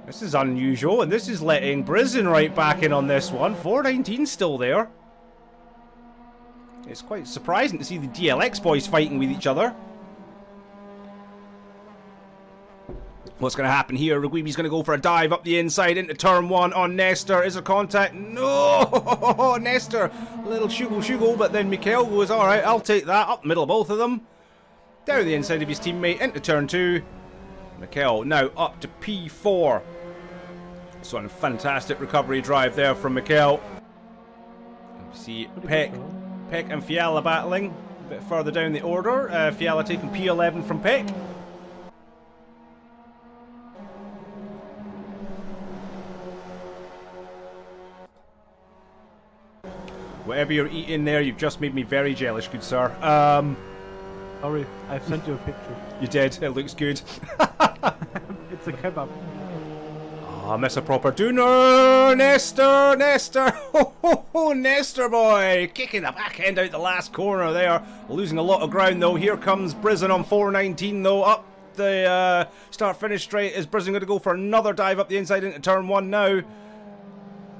This is unusual, and this is letting Brisen right back in on this one. 419 still there. It's quite surprising to see the DLX boys fighting with each other. What's going to happen here? RGOVEE's going to go for a dive up the inside into turn 1 on Nestor. Is there contact? No! Nestor, a little shugo, but then Mikkel goes, alright, I'll take that. Up the middle of both of them. Down the inside of his teammate into turn 2. Mikkel now up to P4. So a fantastic recovery drive there from Mikkel. You see Peck and Fiala battling a bit further down the order. Fiala taking P11 from Peck. Whatever you're eating there, you've just made me very jealous, good sir. Sorry, I've sent you a picture. You did, it looks good. It's a kebab. Oh, miss a proper dooner! Nestor! Oh, Nestor boy! Kicking the back end out the last corner there. Losing a lot of ground though. Here comes Brisen on 419 though. Up the start-finish straight. Is Brisen going to go for another dive up the inside into turn 1 now?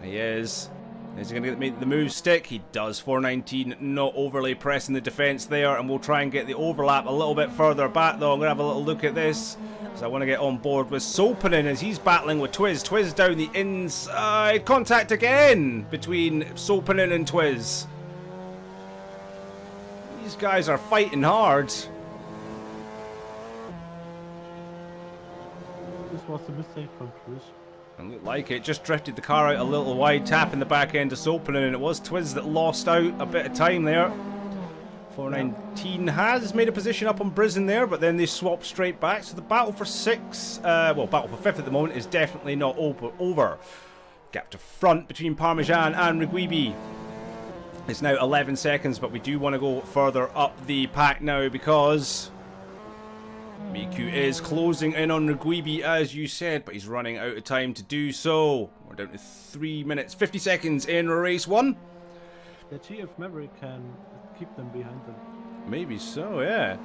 He is. Is he going to make the move stick? He does. 419 not overly pressing the defence there, and we'll try and get the overlap a little bit further back though. I'm going to have a little look at this, because I want to get on board with Sopanen as he's battling with Twiz. Twiz down the inside. Contact again between Sopanen and Twiz. These guys are fighting hard. This was a mistake from Twiz. And looked like it. Just drifted the car out a little wide, tapping the back end of Sopanen, and it was Twiz that lost out a bit of time there. 419 has made a position up on Brisen there, but then they swap straight back. So the battle for 6, well, battle for 5th at the moment is definitely not over. Gap to front between Parmesan and RGOVEE. It's now 11 seconds, but we do want to go further up the pack now, because Miku is closing in on RGOVEE, as you said, but he's running out of time to do so. We're down to 3 minutes 50 seconds in race 1. The GF Maverick can keep them behind them. Maybe so, yeah.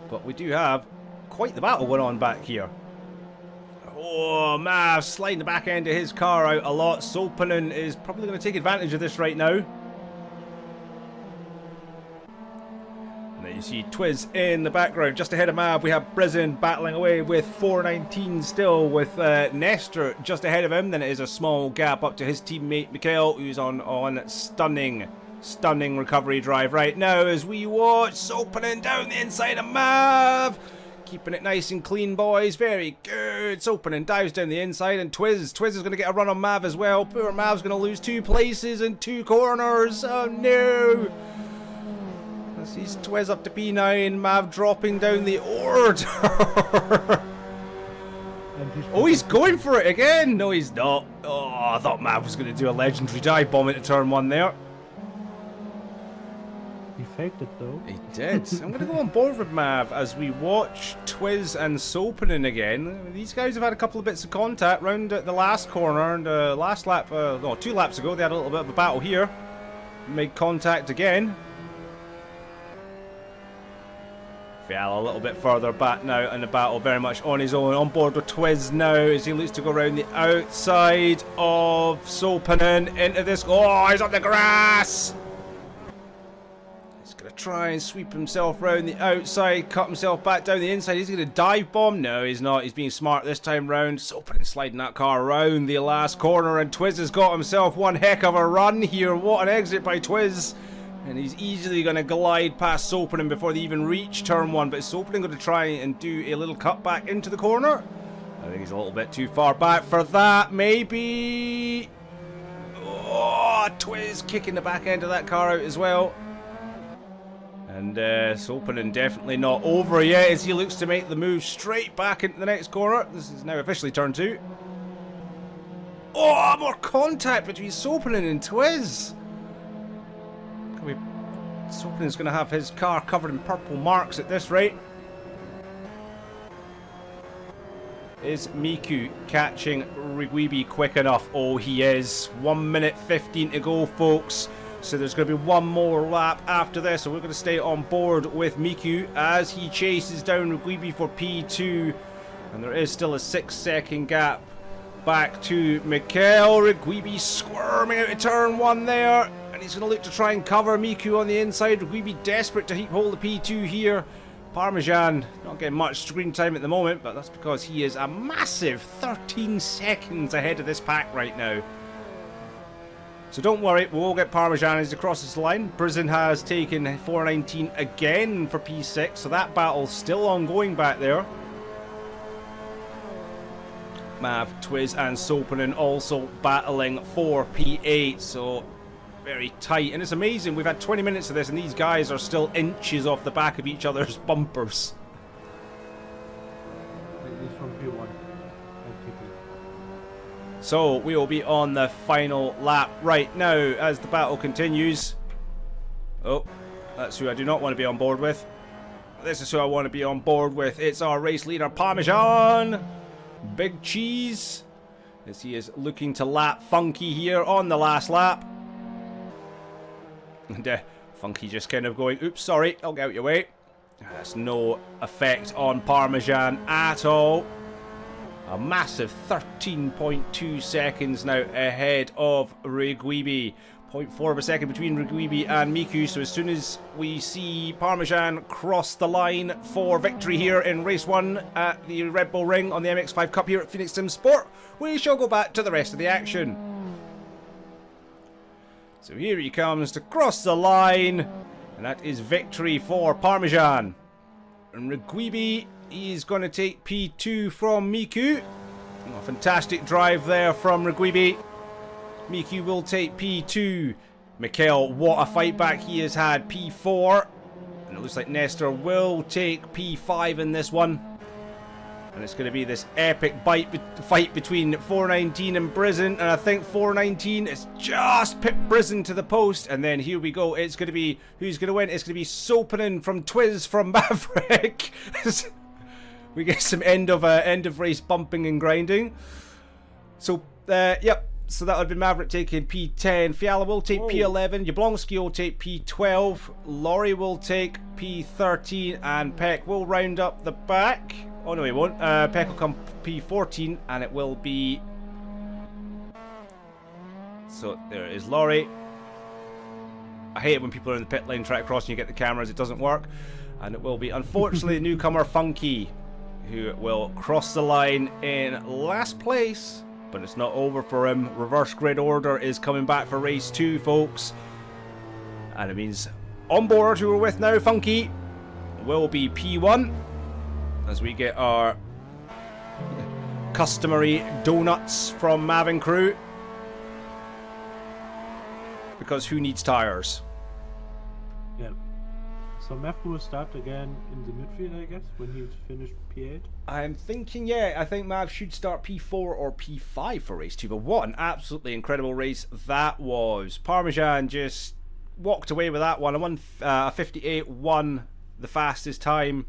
But we do have quite the battle going on back here. Oh, Mav sliding the back end of his car out a lot. Sopanen is probably going to take advantage of this right now. And then you see Twiz in the background. Just ahead of Mav, we have Brizin battling away with 419 still, with Nestor just ahead of him. Then it is a small gap up to his teammate Mikhail, who's on stunning recovery drive right now as we watch Sopanen down the inside of Mav. Keeping it nice and clean, boys. Very good. Sopanen dives down the inside, and Twiz is going to get a run on Mav as well. Poor Mav's going to lose 2 places and 2 corners. Oh no. As he's Twiz up to P9, Mav dropping down the order. Oh, he's going for it again. No, he's not. Oh, I thought Mav was going to do a legendary dive bomb into turn 1 there. He faked it though. He did. I'm going to go on board with Mav as we watch Twiz and Sopanen again. These guys have had a couple of bits of contact round at the last corner, and last lap, no, 2 laps ago, they had a little bit of a battle here. Made contact again. Fiala a little bit further back now in the battle, very much on his own. On board with Twiz now as he looks to go around the outside of Sopanen into this. Oh, he's on the grass! He's going to try and sweep himself around the outside, cut himself back down the inside. He's going to dive bomb. No, he's not. He's being smart this time round. Sopanen sliding that car around the last corner, and Twiz has got himself one heck of a run here. What an exit by Twiz. And he's easily going to glide past Sopanen before they even reach turn 1. But is Sopanen going to try and do a little cut back into the corner? I think he's a little bit too far back for that. Maybe. Oh, Twiz kicking the back end of that car out as well. And Sopanen definitely not over yet as he looks to make the move straight back into the next corner. This is now officially turn 2. Oh, more contact between Sopanen and Twiz. Sopanen's going to have his car covered in purple marks at this rate. Is Miku catching Rigweeby quick enough? Oh, he is. 1 minute 15 to go, folks. So there's going to be one more lap after this. So we're going to stay on board with Miku as he chases down Rigweeby for P2. And there is still a 6-second gap back to Mikhail. Rigweeby squirming out of turn 1 there. He's going to look to try and cover Miku on the inside. We'd be desperate to hold the P2 here. Parmesan not getting much screen time at the moment, but that's because he is a massive 13 seconds ahead of this pack right now. So don't worry, we'll all get Parmesan as he crosses the line. Brizin has taken 419 again for P6, so that battle's still ongoing back there. Mav, Twiz and Sopanen also battling for P8, so very tight, and it's amazing. We've had 20 minutes of this and these guys are still inches off the back of each other's bumpers. He's from P1. So we will be on the final lap right now as the battle continues. Oh, that's who I do not want to be on board with. This is who I want to be on board with. It's our race leader Parmesan, Big Cheese, as he is looking to lap Funky here on the last lap. And Funky just kind of going, oops, sorry, I'll get out your way. That's no effect on Parmesan at all. A massive 13.2 seconds now ahead of Rigweeby. 0.4 of a second between Rigweeby and Miku. So as soon as we see Parmesan cross the line for victory here in race 1 at the Red Bull Ring on the MX5 CUP here at Phoenix Sim Sport, we shall go back to the rest of the action. So here he comes to cross the line, and that is victory for Parmesan. And Rigweeby, he's going to take P2 from Miku. Oh, fantastic drive there from Rigweeby. Miku will take P2. Mikhail, what a fight back he has had, P4. And it looks like Nestor will take P5 in this one. And it's going to be this epic fight between 419 and Brizin. And I think 419 has just pipped Brizin to the post. And then here we go. It's going to be, who's going to win? It's going to be Sopanen from Twiz from Maverick. We get some end of race bumping and grinding. So, yep. So that would be Maverick taking P10. Fiala will take P11. Jablonski will take P12. Laurie will take P13. And Peck will round up the back. Oh no, he won't. Peck will come P14, and it will be. So there is Laurie. I hate it when people are in the pit lane try to cross and you get the cameras. It doesn't work, and it will be unfortunately newcomer Funky, who will cross the line in last place. But it's not over for him. Reverse grid order is coming back for race 2, folks. And it means on board, who we're with now, Funky, will be P1. As we get our customary donuts from Mavin Crew. Because who needs tyres? Yeah. So Mav will start again in the midfield, I guess, when he's finished P8. I'm thinking, yeah, I think Mav should start P4 or P5 for race 2. But what an absolutely incredible race that was. Parmesan just walked away with that one. A 58 won the fastest time.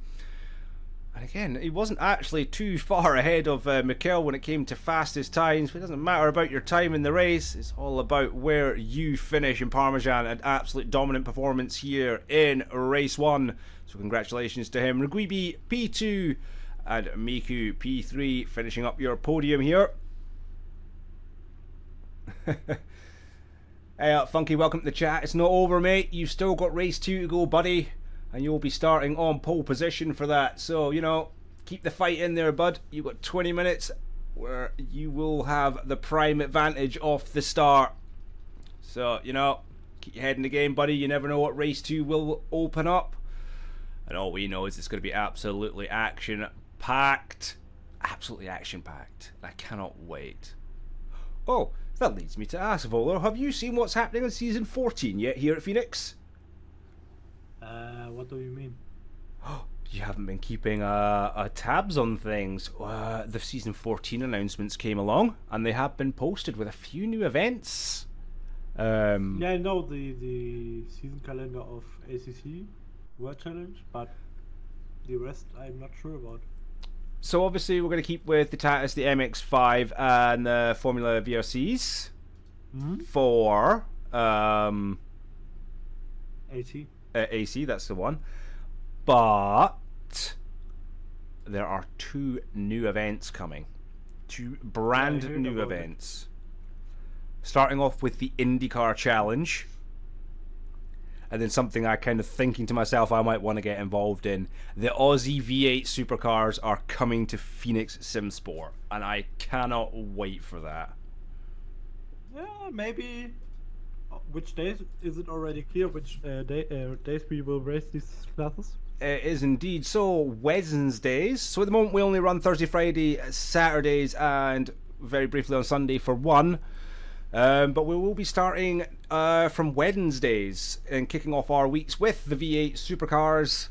And again, he wasn't actually too far ahead of Mikel when it came to fastest times. But it doesn't matter about your time in the race. It's all about where you finish. In Parmesan, an absolute dominant performance here in race 1. So congratulations to him. Rugwibi P2 and Miku P3 finishing up your podium here. Hey, Funky, welcome to the chat. It's not over, mate. You've still got race 2 to go, buddy. And you'll be starting on pole position for that. So, you know, keep the fight in there, bud. You've got 20 minutes where you will have the prime advantage off the start. So, you know, keep your head in the game, buddy. You never know what race 2 will open up. And all we know is it's going to be absolutely action-packed. Absolutely action-packed. I cannot wait. Oh, that leads me to ask, Volo, have you seen what's happening in Season 14 yet here at Phoenix? What do you mean? You haven't been keeping tabs on things. The Season 14 announcements came along, and they have been posted with a few new events. Yeah, I know the season calendar of ACC World Challenge, but the rest I'm not sure about. So obviously we're going to keep with the Tatus, the MX5, and the Formula VRCs for AC. AC, that's the one. But there are 2 new events coming. 2 brand new events. Starting off with the IndyCar Challenge. And then something I kind of thinking to myself I might want to get involved in. The Aussie V8 supercars are coming to Phoenix SimSport. And I cannot wait for that. Yeah, maybe. Which days is it already clear? Which days we will race these classes? It is indeed. So Wednesdays. So at the moment we only run Thursday, Friday, Saturdays, and very briefly on Sunday for one. But we will be starting from Wednesdays and kicking off our weeks with the V8 supercars,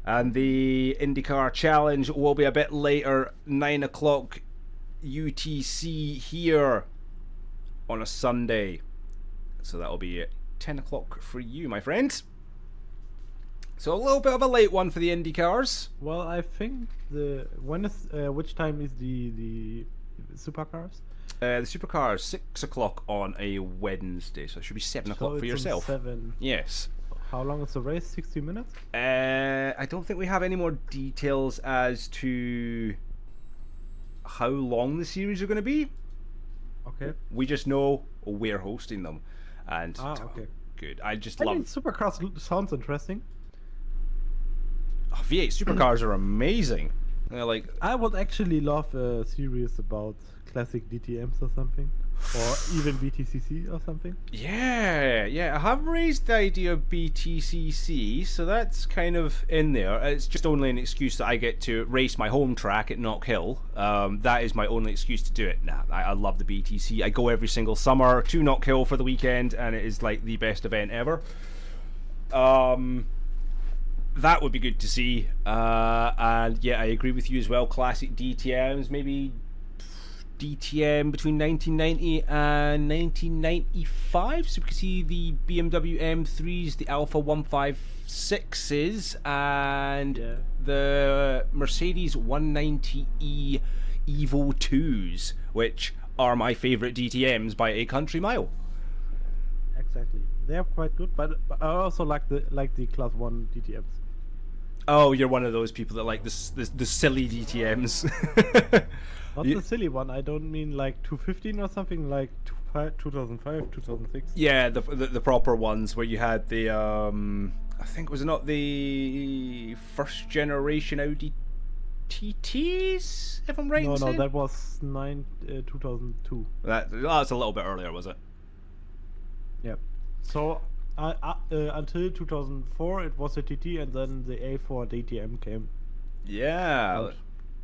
and the IndyCar Challenge will be a bit later, 9 o'clock UTC here on a Sunday. So that'll be at 10 o'clock for you, my friends. So a little bit of a late one for the IndyCars. Well, I think which time is the supercars? The supercars 6 o'clock on a Wednesday, so it should be 7 o'clock for yourself. 7. Yes. How long is the race? 60 minutes? I don't think we have any more details as to how long the series are going to be. Okay. We just know we're hosting them. And okay. Good. I mean, supercars sounds interesting. Oh, V8 supercars are amazing. They're like, I would actually love a series about classic DTMs or something, or even BTCC or something. Yeah, I have raised the idea of BTCC, so that's kind of in there. It's just only an excuse that I get to race my home track at Knock Hill. That is my only excuse to do it. Nah, I love the BTC. I go every single summer to Knock Hill for the weekend, and it is like the best event ever. That would be good to see. And yeah, I agree with you as well. Classic DTMs, maybe DTM between 1990 and 1995, so we can see the BMW M3s, the Alpha 156s, and the Mercedes 190E Evo 2s, which are my favourite DTMs by a country mile. Exactly, they are quite good, but I also like the Class 1 DTMs. Oh, you're one of those people that like the silly DTMs. Not the silly one. I don't mean like 215 or something like 2005, 2006. Yeah, the proper ones where you had the I think, was it not the first generation Audi TTs, if I'm right in saying? No, that was 2002. That's a little bit earlier, was it? Yep. So until 2004 it was a TT, and then the A4 DTM came. Yeah. out.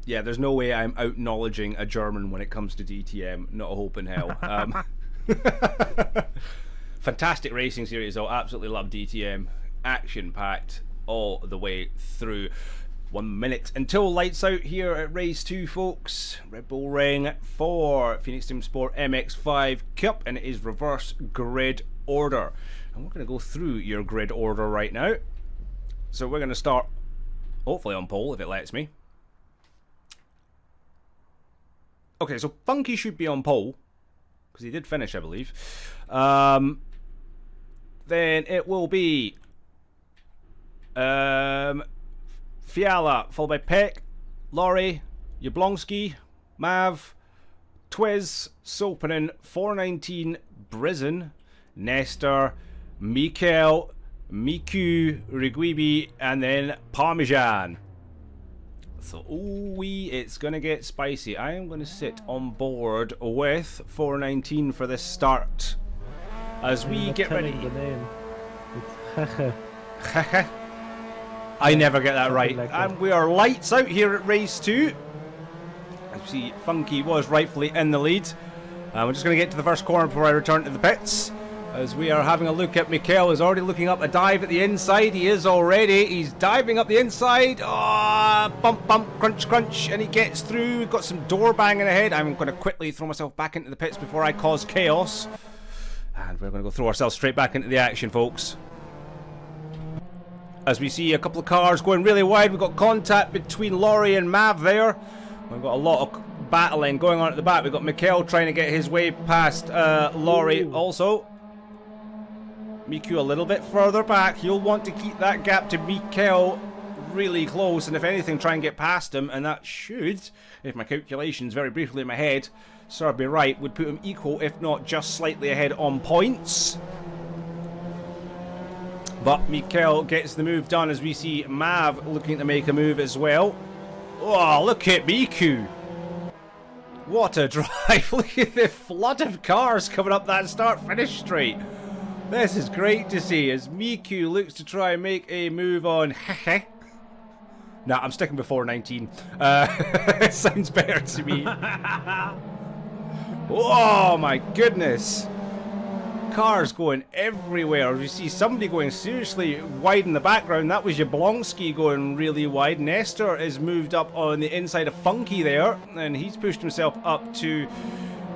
Yeah, there's no way I'm out-knowledging a German when it comes to DTM. Not a hope in hell. Fantastic racing series, though. Absolutely love DTM. Action-packed all the way through. 1 minute until lights out here at race 2, folks. Red Bull Ring for Phoenix Team Sport MX5-CUP, and it is reverse grid order. And we're going to go through your grid order right now. So we're going to start, hopefully on pole, if it lets me. Okay, so Funky should be on pole, because he did finish, I believe. Then it will be Fiala, followed by Peck, Laurie, Jablonski, Mav, Twiz, Sopanen, 419, Brizen, Nestor, Mikel, Miku, Riguibi, and then Parmesan. So, it's going to get spicy. I am going to sit on board with 419 for this start. As we get ready. The name. It's I never get that right. Like And that. we are lights out here at race 2. As you see, Funky was rightfully in the lead. We're just going to get to the first corner before I return to the pits. As we are having a look at Mikel, is already looking up a dive at the inside. He is already. He's diving up the inside. Oh, bump, bump, crunch, crunch. And he gets through. We've got some door banging ahead. I'm going to quickly throw myself back into the pits before I cause chaos. And we're going to go throw ourselves straight back into the action, folks. As we see a couple of cars going really wide. We've got contact between Laurie and Mav there. We've got a lot of battling going on at the back. We've got Mikel trying to get his way past Laurie also. Miku a little bit further back. He'll want to keep that gap to Mikel really close, and if anything, try and get past him, and that should, if my calculations very briefly in my head serve me right, would put him equal, if not just slightly ahead on points. But Mikel gets the move done as we see Mav looking to make a move as well. Oh, look at Miku. What a drive. Look at the flood of cars coming up that start-finish straight. This is great to see as Miku looks to try and make a move on Hehe. Nah, I'm sticking with 419. It sounds better to me. Oh my goodness. Cars going everywhere. You see somebody going seriously wide in the background. That was Jablonski going really wide. Nestor is moved up on the inside of Funky there, and he's pushed himself up to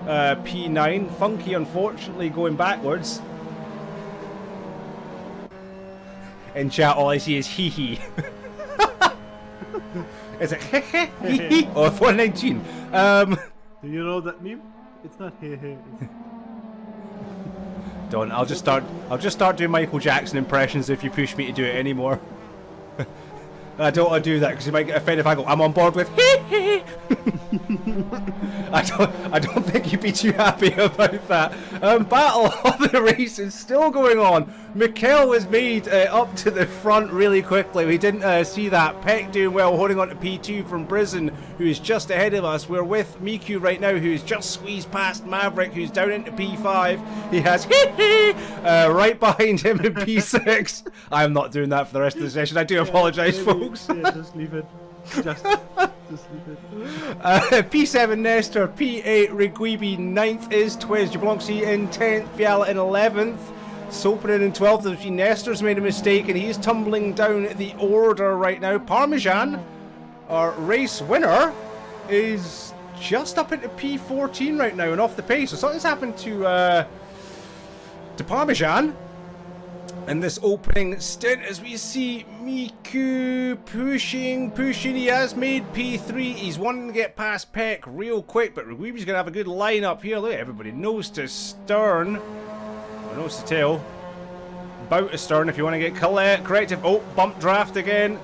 P9. Funky unfortunately going backwards. In chat, all I see is hee hee. Is it hee hee hee hee or 419? Do you know that meme? It's not here. Don't. I'll just start doing Michael Jackson impressions if you push me to do it anymore. I don't want to do that because you might get offended if I go, I'm on board with hee hee. I don't think you'd be too happy about that. Battle of the race is still going on. Mikel was made up to the front really quickly. We didn't see that. Peck doing well, holding on to P2 from Brizen, who is just ahead of us. We're with Miku right now, who's just squeezed past Maverick, who's down into P5. He has hee hee right behind him in P6. I'm not doing that for the rest of the session. I do apologise, folks. Yeah, just leave it. Just leave it. P7 Nestor, P8 Riguibi, 9th is Twiz, Jablonski in 10th, Fiala in 11th, Sopanen in 12th. Nestor's made a mistake and he's tumbling down the order right now. Parmesan, our race winner, is just up into P14 right now and off the pace. So something's happened to Parmesan in this opening stint as we see Miku pushing. He has made P3. He's wanting to get past Peck real quick, but Riguibi's going to have a good line up here. Look, everybody nose to stern. Or nose to tail. Bout to stern if you want to get corrective. Oh, bump draft again.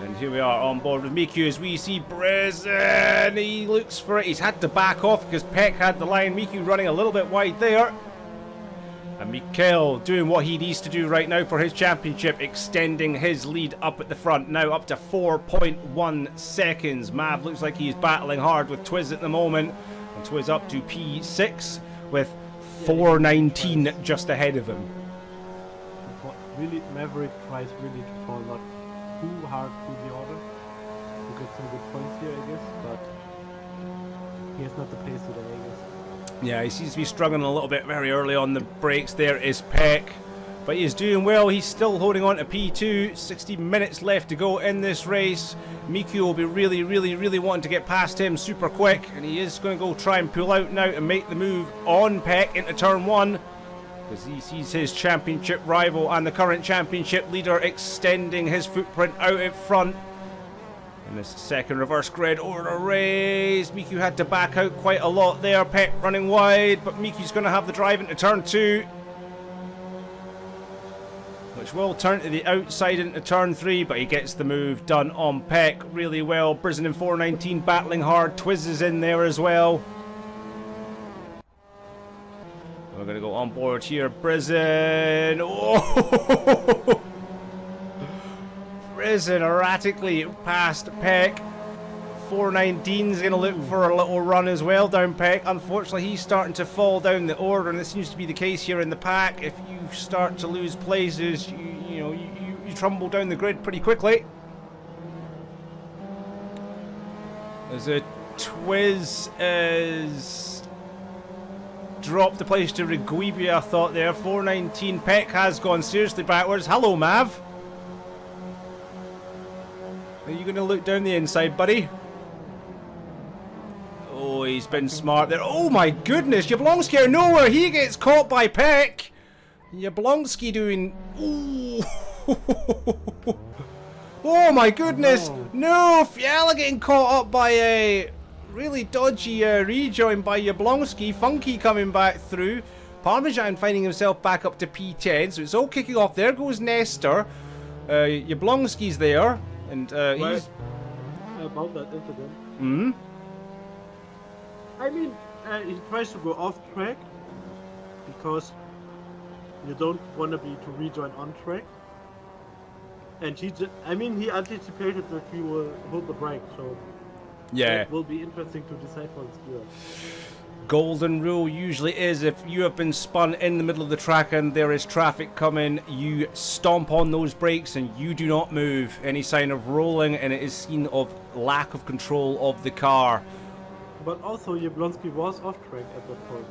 And here we are on board with Miku as we see Brezin. He looks for it. He's had to back off because Peck had the line. Miku running a little bit wide there. And Mikhail doing what he needs to do right now for his championship, extending his lead up at the front. Now up to 4.1 seconds. Mav looks like he's battling hard with Twiz at the moment. And Twiz up to P6 with 4:19 just ahead of him. Really, Maverick tries really to fall not too hard through the order to get some good points here, I guess, but he has not the pace today, I guess. Yeah, he seems to be struggling a little bit very early on the brakes. There is Peck, but he is doing well. He's still holding on to P2. 60 minutes left to go in this race. Miku will be really wanting to get past him super quick, and he is going to go try and pull out now and make the move on Peck into turn 1, because he sees his championship rival and the current championship leader extending his footprint out in front. In this second reverse grid order race, Miku had to back out quite a lot there. Peck running wide, but Miku's going to have the drive into turn 2, which will turn to the outside into turn 3, but he gets the move done on Peck really well. Brezin in 4:19 battling hard. Twiz is in there as well. We're going to go on board here. Brezin. Oh! Brezin erratically past Peck. 4:19 is going to look for a little run as well down Peck. Unfortunately, he's starting to fall down the order, and this seems to be the case here in the pack. If you start to lose places, you tumble down the grid pretty quickly. As a Twiz is dropped the place to GOVEE, I thought there. 4:19. Peck has gone seriously backwards. Hello, Mav. Are you going to look down the inside, buddy? Oh, he's been smart there. Oh my goodness, Jablonski out of nowhere. He gets caught by Peck. Jablonski doing... Ooh. Oh my goodness. No, Fiala getting caught up by a really dodgy rejoin by Jablonski. Funky coming back through. Parmesan finding himself back up to P10. So it's all kicking off. There goes Nestor. Jablonski's there. And he's... About that incident. Hmm? I mean, he tries to go off track because you don't want to rejoin on track. And he anticipated that he will hold the brake, so yeah, it will be interesting to decide for the steer. Golden rule usually is if you have been spun in the middle of the track and there is traffic coming, you stomp on those brakes and you do not move. Any sign of rolling and it is seen of lack of control of the car. But also Jablonski was off track at that point.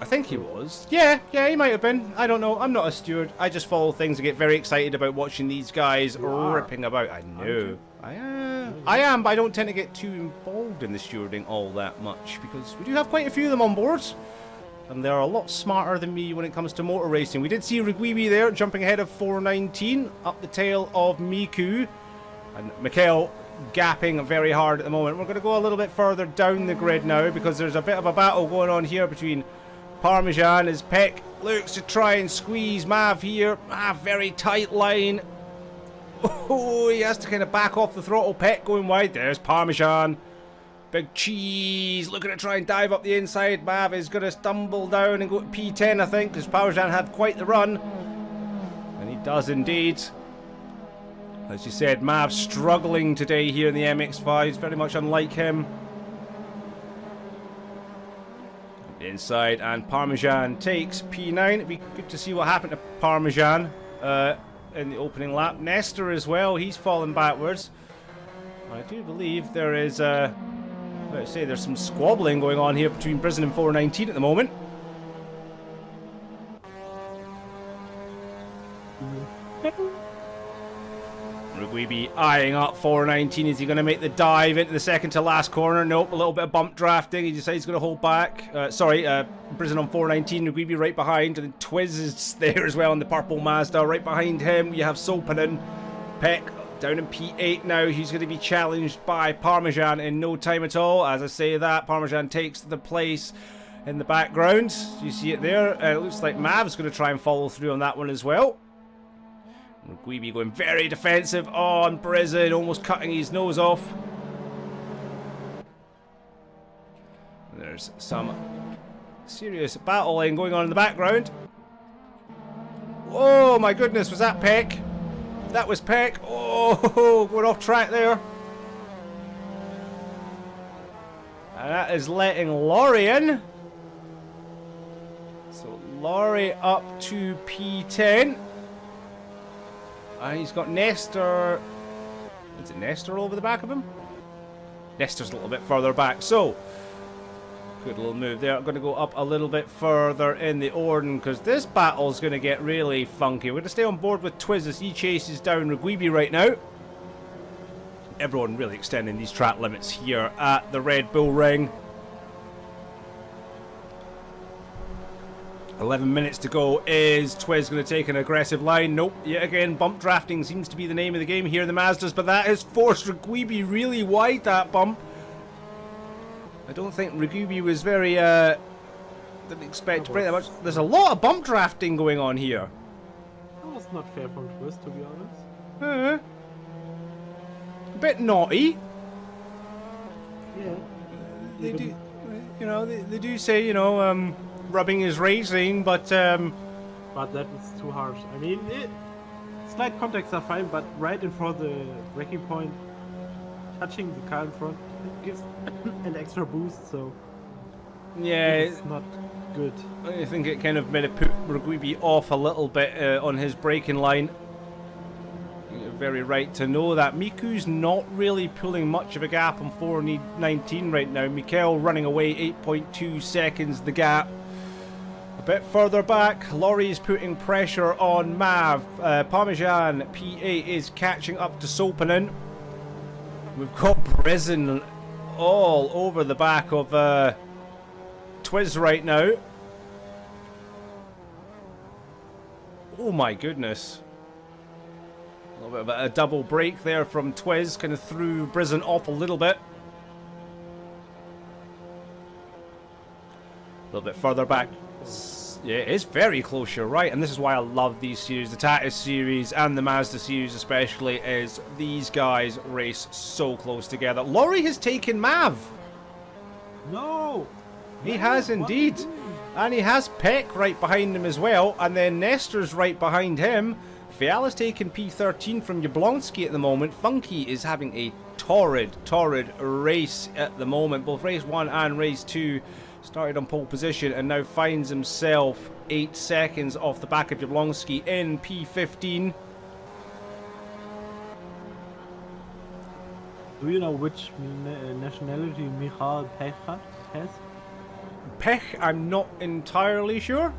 I think he was. Yeah, he might have been. I don't know. I'm not a steward. I just follow things and get very excited about watching these guys ripping about. I know. I am, but I don't tend to get too involved in the stewarding all that much because we do have quite a few of them on board. And they're a lot smarter than me when it comes to motor racing. We did see GOVEE there jumping ahead of 4:19 up the tail of Miku. And Mikhail gapping very hard at the moment. We're going to go a little bit further down the grid now because there's a bit of a battle going on here between Parmesan as Peck looks to try and squeeze Mav here. Mav, very tight line. Oh, he has to kind of back off the throttle. Peck going wide. There's Parmesan. Big cheese. Looking to try and dive up the inside. Mav is going to stumble down and go to P10, I think, because Parmesan had quite the run. And he does indeed. As you said, Mav struggling today here in the MX5s. Very much unlike him. Inside, and Parmesan takes P9. It'd be good to see what happened to Parmesan in the opening lap. Nestor as well, he's fallen backwards. I do believe there is let's say there's some squabbling going on here between Brezin and 4:19 at the moment. GOVEE eyeing up 4:19. Is he going to make the dive into the second to last corner? Nope, a little bit of bump drafting. He decides he's going to hold back. Brezin on 4:19. GOVEE right behind. And then Twiz is there as well in the purple Mazda. Right behind him, you have Sopanen. Peck down in P8 now. He's going to be challenged by Parmesan in no time at all. As I say that, Parmesan takes the place in the background. You see it there. It looks like Mav's going to try and follow through on that one as well. GOVEE going very defensive on Brisen, almost cutting his nose off. There's some serious battling going on in the background. Oh my goodness, was that Peck? That was Peck. Oh, going off track there. And that is letting Laurie in. So Laurie up to P10. And he's got Nestor. Is it Nestor over the back of him? Nestor's a little bit further back. So, good little move there. I'm going to go up a little bit further in the Orden because this battle's going to get really funky. We're going to stay on board with Twiz as he chases down GOVEE right now. Everyone really extending these track limits here at the Red Bull Ring. 11 minutes to go. Is Twiz going to take an aggressive line? Nope. Yet again, bump drafting seems to be the name of the game here in the Mazdas, but that has forced GOVEE really wide, that bump. I don't think GOVEE was very, didn't expect to break that much. There's a lot of bump drafting going on here. That was not fair from Twiz, to be honest. A bit naughty. Yeah. They do, you know, they do say, you know, rubbing is racing, but But that is too harsh. I mean, slight contacts are fine, but right in front of the braking point, touching the car in front, it gives an extra boost, so yeah, it's not good. I think it kind of made it put GOVEE off a little bit on his braking line. You're very right to know that. Miku's not really pulling much of a gap on 419 right now. Mikel running away 8.2 seconds the gap. A bit further back, Laurie's putting pressure on Mav. Parmesan P8 is catching up to Sopinen. We've got Brisen all over the back of Twiz right now. Oh my goodness. A little bit of a double break there from Twiz, kind of threw Brisen off a little bit. A little bit further back. Yeah, it is very close, you're right, and this is why I love these series, the Tatis series and the Mazda series especially, is these guys race so close together. Laurie has taken Mav. No! He has indeed. And he has Peck right behind him as well, and then Nestor's right behind him. Fiala's taken P13 from Jablonski at the moment. Funky is having a torrid race at the moment. Both race 1 and race 2 started on pole position and now finds himself 8 seconds off the back of Jablonski in P15. Do you know which nationality Michael Pech has? Pech, I'm not entirely sure.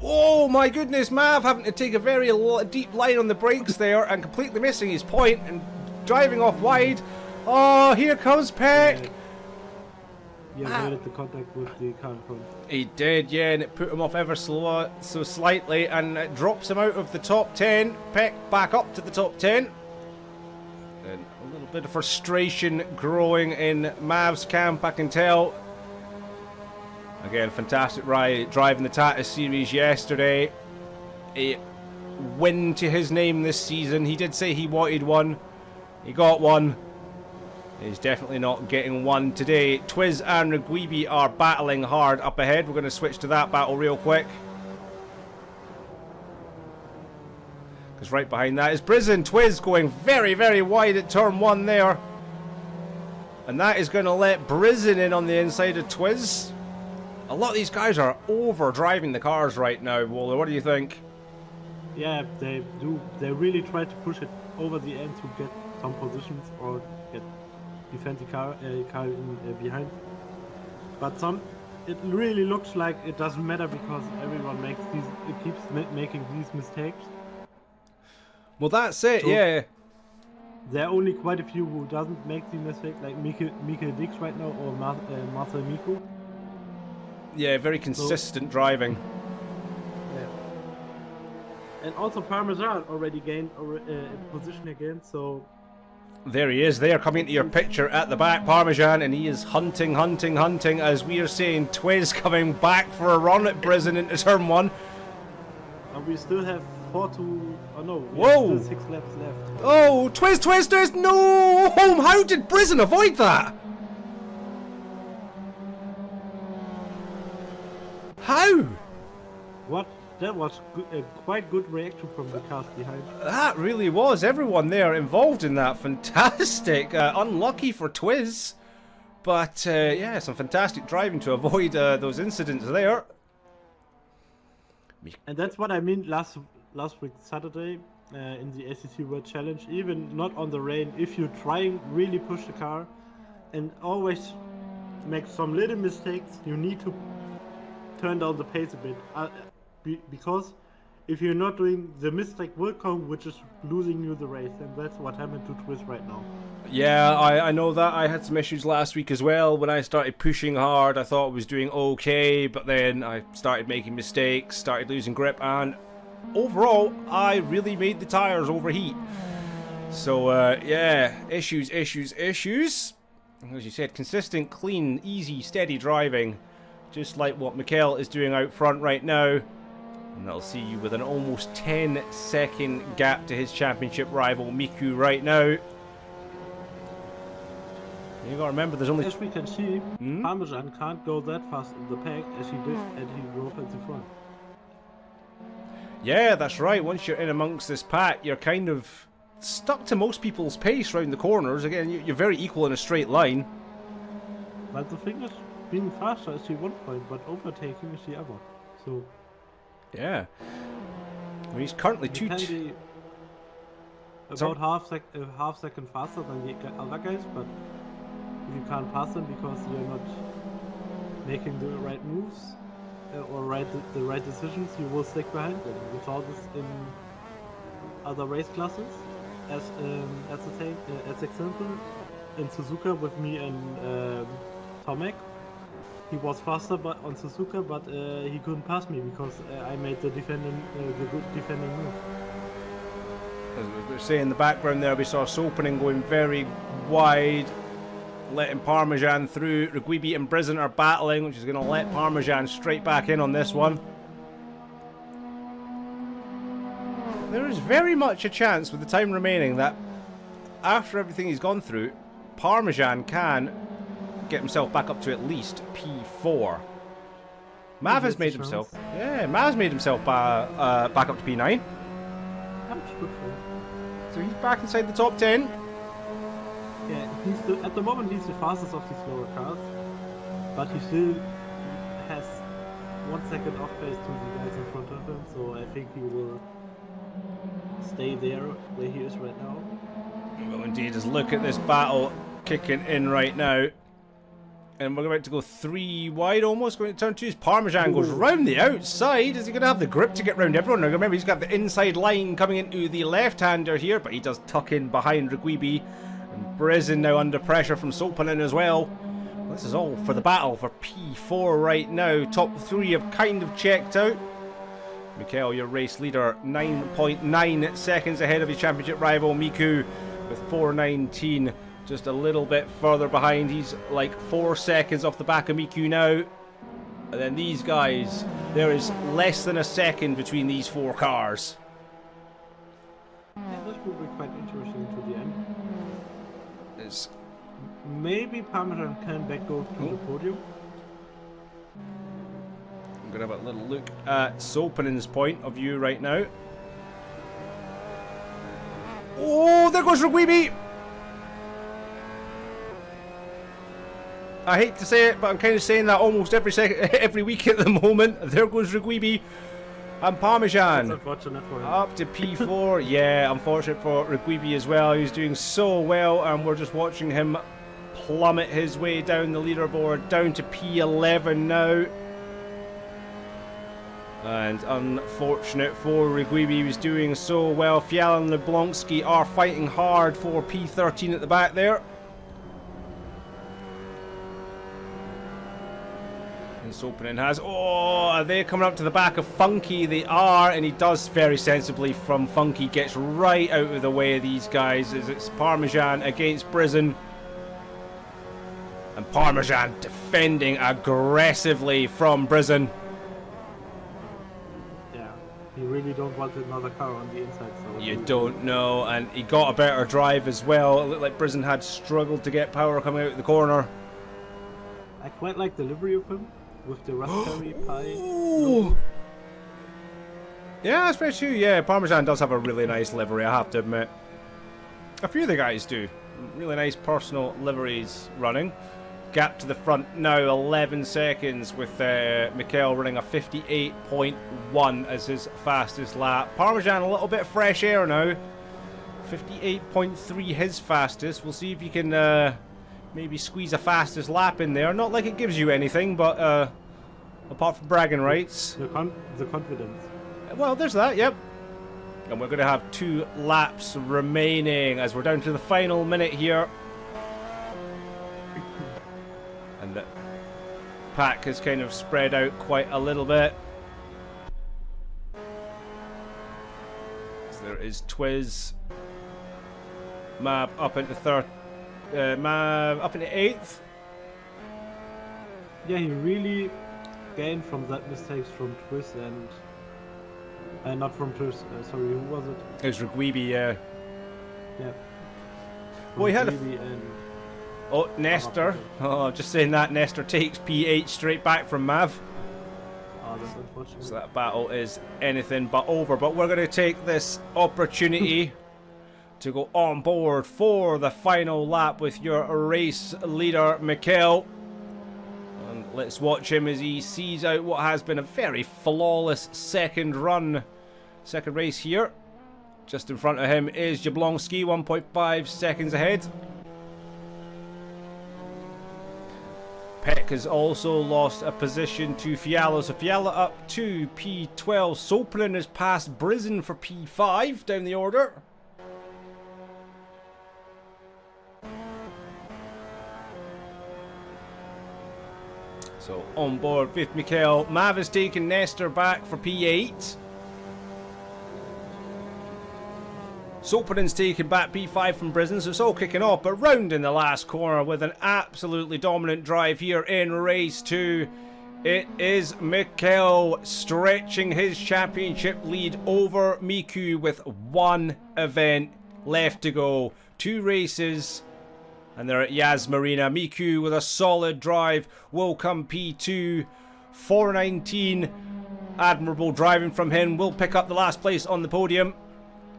Oh my goodness, Mav having to take a very deep line on the brakes there and completely missing his point and driving off wide. Oh, here comes Peck. Yeah, avoided the contact with the car in front. He did, yeah, and it put him off ever so slightly, and it drops him out of the top 10. Peck back up to the top 10. And a little bit of frustration growing in Mav's camp, I can tell. Again, fantastic ride, driving the Tatis series yesterday. A win to his name this season. He did say he wanted one. He got one. He's definitely not getting one today. Twiz and GOVEE are battling hard up ahead. We're going to switch to that battle real quick. Because right behind that is Brisen. Twiz going very, very wide at turn 1 there. And that is going to let Brisen in on the inside of Twiz. A lot of these guys are over driving the cars right now, Waller. What do you think? Yeah, they do. They really try to push it over the end to get some positions or get defend the car in, behind. But it really looks like it doesn't matter because everyone keeps making these mistakes. Well, that's it, So, yeah. There are only quite a few who doesn't make the mistake, like Mikael Dix right now or Marcel Miko. Yeah, very consistent driving. Yeah. And also Parmesan already gained a position again, so... There he is there, coming into your picture at the back, Parmesan, and he is hunting, as we are seeing Twiz coming back for a run at Brisen into turn 1. And we still have 4 to... Oh no, we Whoa! have still 6 laps left. Oh, twist, twist, twist! No! How did Brisen avoid that? How? What? That was a quite good reaction from the cars behind. That really was. Everyone there involved in that. Fantastic. Unlucky for Twiz. But, yeah, some fantastic driving to avoid those incidents there. And that's what I mean last week Saturday in the ACC World Challenge. Even not on the rain, if you try and really push the car and always make some little mistakes, you need to turn down the pace a bit. Because if you're not doing, the mistake will come, which is losing you the race, and that's what happened to Twist right now. Yeah, I know that. I had some issues last week as well. When I started pushing hard, I thought I was doing okay, but then I started making mistakes, started losing grip, and overall, I really made the tyres overheat. So, yeah, issues. As you said, consistent, clean, easy, steady driving, just like what Mikkel is doing out front right now. And that'll see you with an almost 10-second gap to his championship rival Miku right now. You gotta remember, there's only... As we can see, Parmesan can't go that fast in the pack as he did, and he drove at the front. Yeah, that's right. Once you're in amongst this pack, you're kind of stuck to most people's pace round the corners. Again, you're very equal in a straight line. But the thing is, being faster is the one point, but overtaking is the other. So... Yeah. I mean, he's currently you can be about half second faster than the other guys, but if you can't pass them because you're not making the right moves or the right decisions, you will stick behind them. We saw this in other race classes, as example in Suzuka with me and Tomek. He was faster on Suzuka, but he couldn't pass me because I made the good defending move. As we were saying in the background there, we saw Sopanen going very wide, letting Parmesan through. Riguibi and Brisen are battling, which is going to let Parmesan straight back in on this one. There is very much a chance with the time remaining that after everything he's gone through, Parmesan can get himself back up to at least P4. Mav has made himself... Yeah, Mav's made himself back up to P9. That's good for him. So he's back inside the top 10. Yeah, at the moment he's the fastest of the slower cars, but he still has 1 second off pace to the guys in front of him, so I think he will stay there where he is right now. Well, indeed, just look at this battle kicking in right now. And we're about to go 3 wide almost, going to turn 2. Parmesan goes round the outside. Is he going to have the grip to get round everyone? Now remember, he's got the inside line coming into the left-hander here, but he does tuck in behind Riguibi. And Brisen now under pressure from Sopanen as well. This is all for the battle for P4 right now. Top 3 have kind of checked out. Mikkel, your race leader, 9.9 seconds ahead of his championship rival Miku with 4:19. Just a little bit further behind. He's like 4 seconds off the back of Miku now. And then these guys, there is less than a second between these 4 cars. Yeah, this will be quite interesting to the end. It's... Maybe Parmesan can back go to the podium. I'm going to have a little look at Sopanen's point of view right now. Oh, there goes Riguibi! I hate to say it, but I'm kind of saying that almost every week at the moment. There goes Riguibi and Parmesan. That's unfortunate for him. Up to P4. Yeah, unfortunate for Riguibi as well. He's doing so well, and we're just watching him plummet his way down the leaderboard, down to P11 now. And unfortunate for Riguibi, he was doing so well. Fiala and Leblonski are fighting hard for P13 at the back there. Sopanen has... Oh, are they coming up to the back of Funky? They are, and he does very sensibly from Funky. Gets right out of the way of these guys as it's Parmesan against Brisen. And Parmesan defending aggressively from Brisen. Yeah, You really don't want another car on the inside. So You don't know, and he got a better drive as well. It looked like Brisen had struggled to get power coming out of the corner. I quite like the livery of him with the raspberry pie. Ooh. Yeah, that's very true. Yeah, Parmesan does have a really nice livery, I have to admit. A few of the guys do. Really nice personal liveries running. Gap to the front now, 11 seconds, with Mikel running a 58.1 as his fastest lap. Parmesan a little bit fresh air now. 58.3 his fastest. We'll see if you can maybe squeeze a fastest lap in there. Not like it gives you anything, but apart from bragging rights. The confidence. Well, there's that, yep. And we're going to have 2 laps remaining as we're down to the final minute here. And the pack has kind of spread out quite a little bit. So there is Twiz. Mav up into third. Mav up into 8th. Yeah, he really gained from that mistakes from Twiz and not from Twiz. Sorry, who was it? It was Rugweeby, yeah. Yeah. Well, he had a. And Oh, Nestor. Oh, just saying that. Nestor takes P8 straight back from Mav. oh, that's unfortunate. So that battle is anything but over. But we're going to take this opportunity to go on board for the final lap with your race leader, Mikel. And let's watch him as he sees out what has been a very flawless second race here. Just in front of him is Jablonski, 1.5 seconds ahead. Peck has also lost a position to Fiala, so Fiala up to P12. Sopanen has passed Brisen for P5 down the order. So on board with Mikel. Mav has taken Nestor back for P8. Sopanen's taken back P5 from Brisen, so it's all kicking off, but round in the last corner with an absolutely dominant drive here in race 2. It is Mikel stretching his championship lead over Miku with 1 event left to go. 2 races, and they're at Yas Marina. Miku with a solid drive will come P2. 419, admirable driving from him, will pick up the last place on the podium.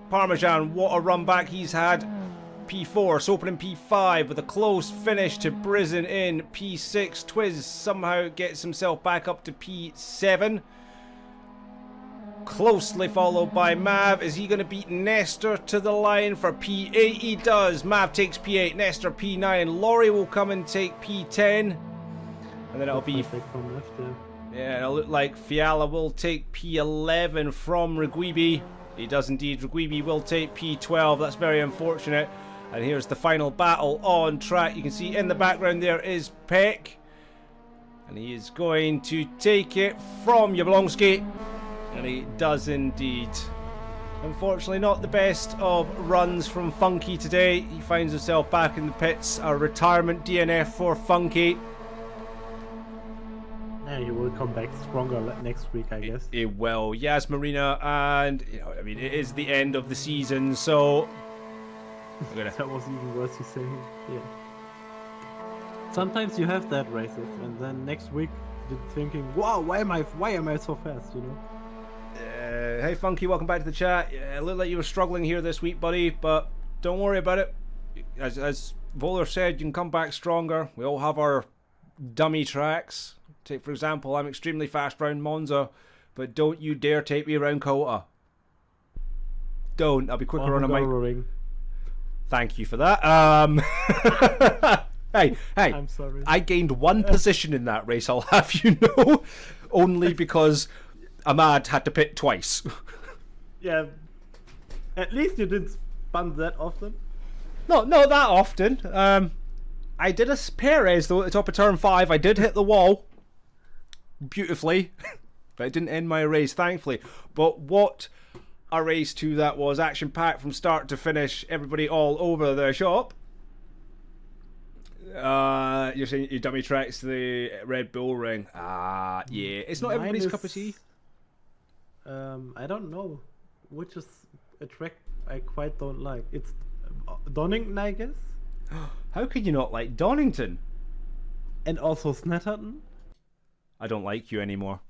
Parmesan, what a run back he's had. P4, Sopanen P5 with a close finish to Brisen in P6. Twiz somehow gets himself back up to P7. Closely followed by Mav. Is he going to beat Nestor to the line for P8? He does. Mav takes P8, Nestor P9. Laurie will come and take P10. And then it'll be... Yeah, it'll look like Fiala will take P11 from Rugweeby. He does indeed. Rugweeby will take P12. That's very unfortunate. And here's the final battle on track. You can see in the background there is Peck. And he is going to take it from Jablonski. And he does indeed. Unfortunately, not the best of runs from Funky today. He finds himself back in the pits. A retirement DNF for Funky. Yeah, he will come back stronger next week, I guess. It will. Yas Marina, and I mean, it is the end of the season, so that was even worse, he's saying. Yeah. Sometimes you have that races, and then next week you're thinking, "Wow, why am I so fast?" You know. Hey Funky, welcome back to the chat. Yeah, it looked like you were struggling here this week, buddy, but don't worry about it. As Voller said, you can come back stronger. We all have our dummy tracks. Take, for example, I'm extremely fast around Monza, but don't you dare take me around Kota. Don't. I'll be quicker on a mic. Thank you for that. Hey, I'm sorry. I gained 1 position in that race, I'll have you know, only because Ahmad had to pit twice. Yeah. At least you didn't spun that often. Not that often. I did a Perez though at the top of turn 5. I did hit the wall beautifully, but it didn't end my race, thankfully. But what a race 2 that was. Action packed from start to finish. Everybody all over the shop. You're saying your dummy tracks to the Red Bull ring. Yeah, it's not everybody's cup of tea. I don't know, which is a track I quite don't like. It's Donington, I guess, How could you not like Donington? and also Snetterton. I don't like you anymore.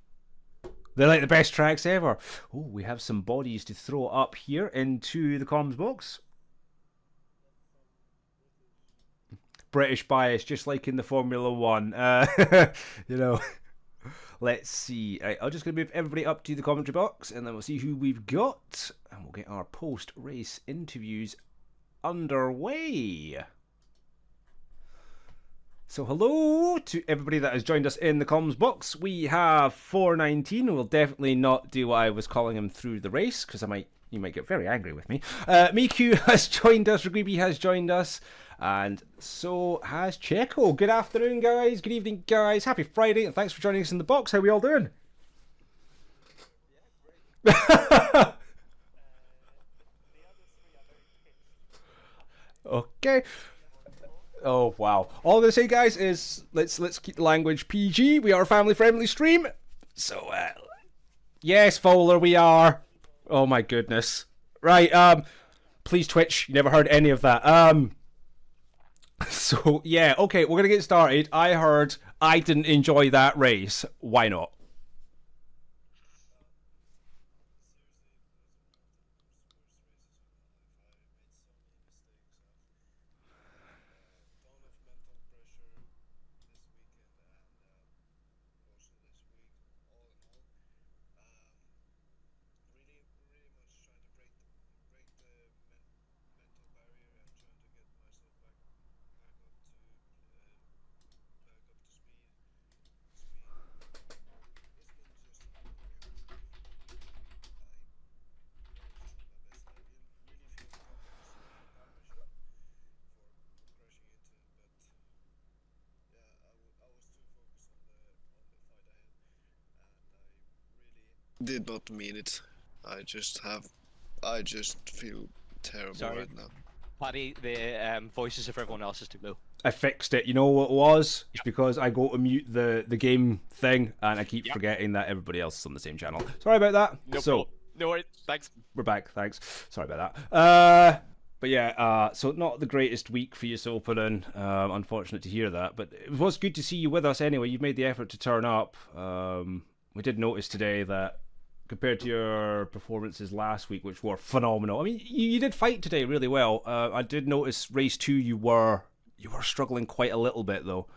They're like the best tracks ever. Oh, we have some bodies to throw up here into the comms box. British bias, just like in the Formula One. You know. Let's see. Right, I'm just going to move everybody up to the commentary box, and then we'll see who we've got, and we'll get our post-race interviews underway. So hello to everybody that has joined us in the comms box. We have 419. We'll definitely not do what I was calling him through the race, because you might get very angry with me. Miku has joined us. GOVEE has joined us. And so has Checo. Good afternoon, guys. Good evening, guys. Happy Friday, and thanks for joining us in the box. How are we all doing? Okay. Oh wow! All I'm gonna say, guys, is let's keep the language PG. We are a family-friendly stream, so yes, Fowler, we are. Oh my goodness! Right, please Twitch. You never heard any of that. So yeah, okay, we're gonna get started. I heard I didn't enjoy that race. Why not? Did not mean it. I just feel terrible Sorry. right now. Paddy, the voices of everyone else is too low. I fixed it. You know what it was? It's because I go to mute the game thing, and I keep forgetting that everybody else is on the same channel. Sorry about that. No worries. Thanks. We're back. Thanks. Sorry about that. But yeah, so not the greatest week for you opening. Unfortunate to hear that, but it was good to see you with us anyway. You've made the effort to turn up. We did notice today that compared to your performances last week, which were phenomenal. I mean, you did fight today really well. I did notice race 2 you were struggling quite a little bit though.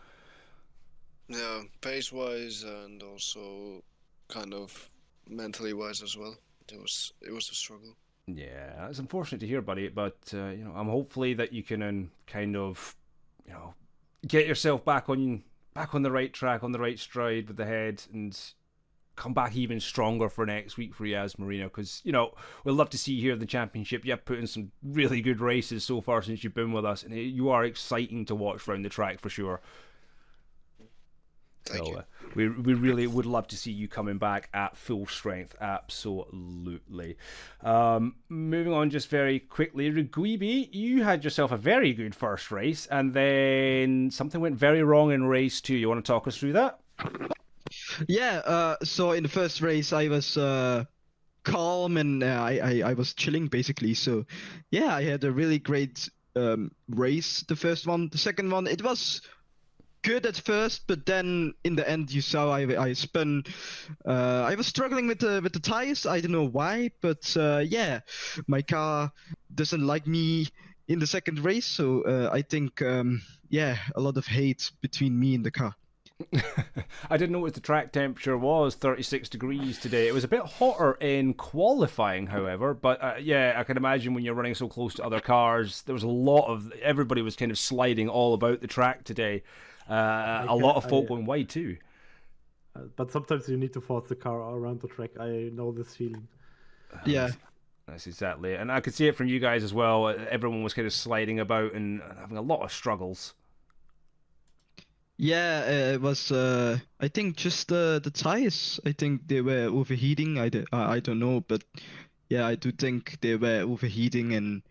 Yeah, pace-wise and also kind of mentally-wise as well. It was a struggle. Yeah, it's unfortunate to hear, buddy. But I'm hopefully that you can kind of, get yourself back on the right track, on the right stride with the head, and come back even stronger for next week for Yas Marino, because we'd love to see you here in the championship. You have put in some really good races so far since you've been with us, and you are exciting to watch around the track for sure. Thank you. We really would love to see you coming back at full strength, absolutely. Moving on just very quickly, GOVEE, you had yourself a very good first race, and then something went very wrong in race 2. You want to talk us through that? Yeah, so in the first race I was calm and I was chilling basically. So yeah, I had a really great race, the first one. The second one, it was good at first, but then in the end you saw I spun. I was struggling with the tires. I don't know why, but yeah, my car doesn't like me in the second race. So I think yeah, a lot of hate between me and the car. I didn't notice the track temperature was 36 degrees today. It was a bit hotter in qualifying, however, but yeah, I can imagine when you're running so close to other cars, there was a lot of, everybody was kind of sliding all about the track today. A lot of folk going wide too. But sometimes you need to force the car around the track. I know this feeling. Yeah. That's exactly it. And I could see it from you guys as well. Everyone was kind of sliding about and having a lot of struggles. Yeah, it was. I think just the tires. I think they were overheating. I don't know, but yeah, I do think they were overheating and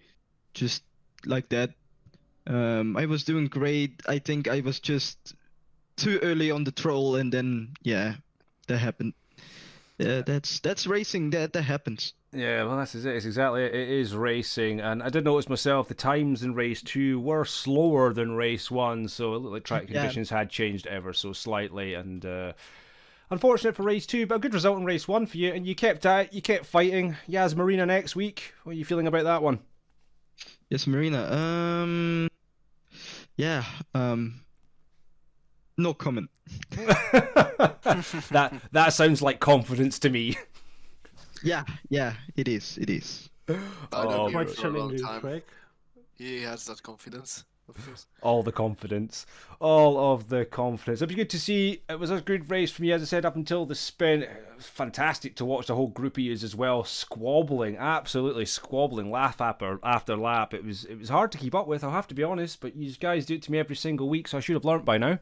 just like that. I was doing great. I think I was just too early on the troll, and then yeah, that happened. Yeah, that's racing. That happens. Yeah, well, that's it. It's exactly it. It is racing, and I did notice myself the times in race 2 were slower than race 1, so it looked like track Yeah. conditions had changed ever so slightly, and unfortunate for race 2, but a good result in race 1 for you, and you kept at it, you kept fighting. Yas Marina next week. What are you feeling about that one? Yes, Marina. Yeah. No comment. that sounds like confidence to me. Yeah, it is. It is. I Oh, know Quite him for a long challenging time. track. He has that confidence, of course. All the confidence. All of the confidence. It'd be good to see. It was a good race from you, as I said, up until the spin. It was fantastic to watch the whole group of yous as well, squabbling, absolutely squabbling, lap after lap. It was hard to keep up with, I'll have to be honest, but you guys do it to me every single week, so I should have learnt by now.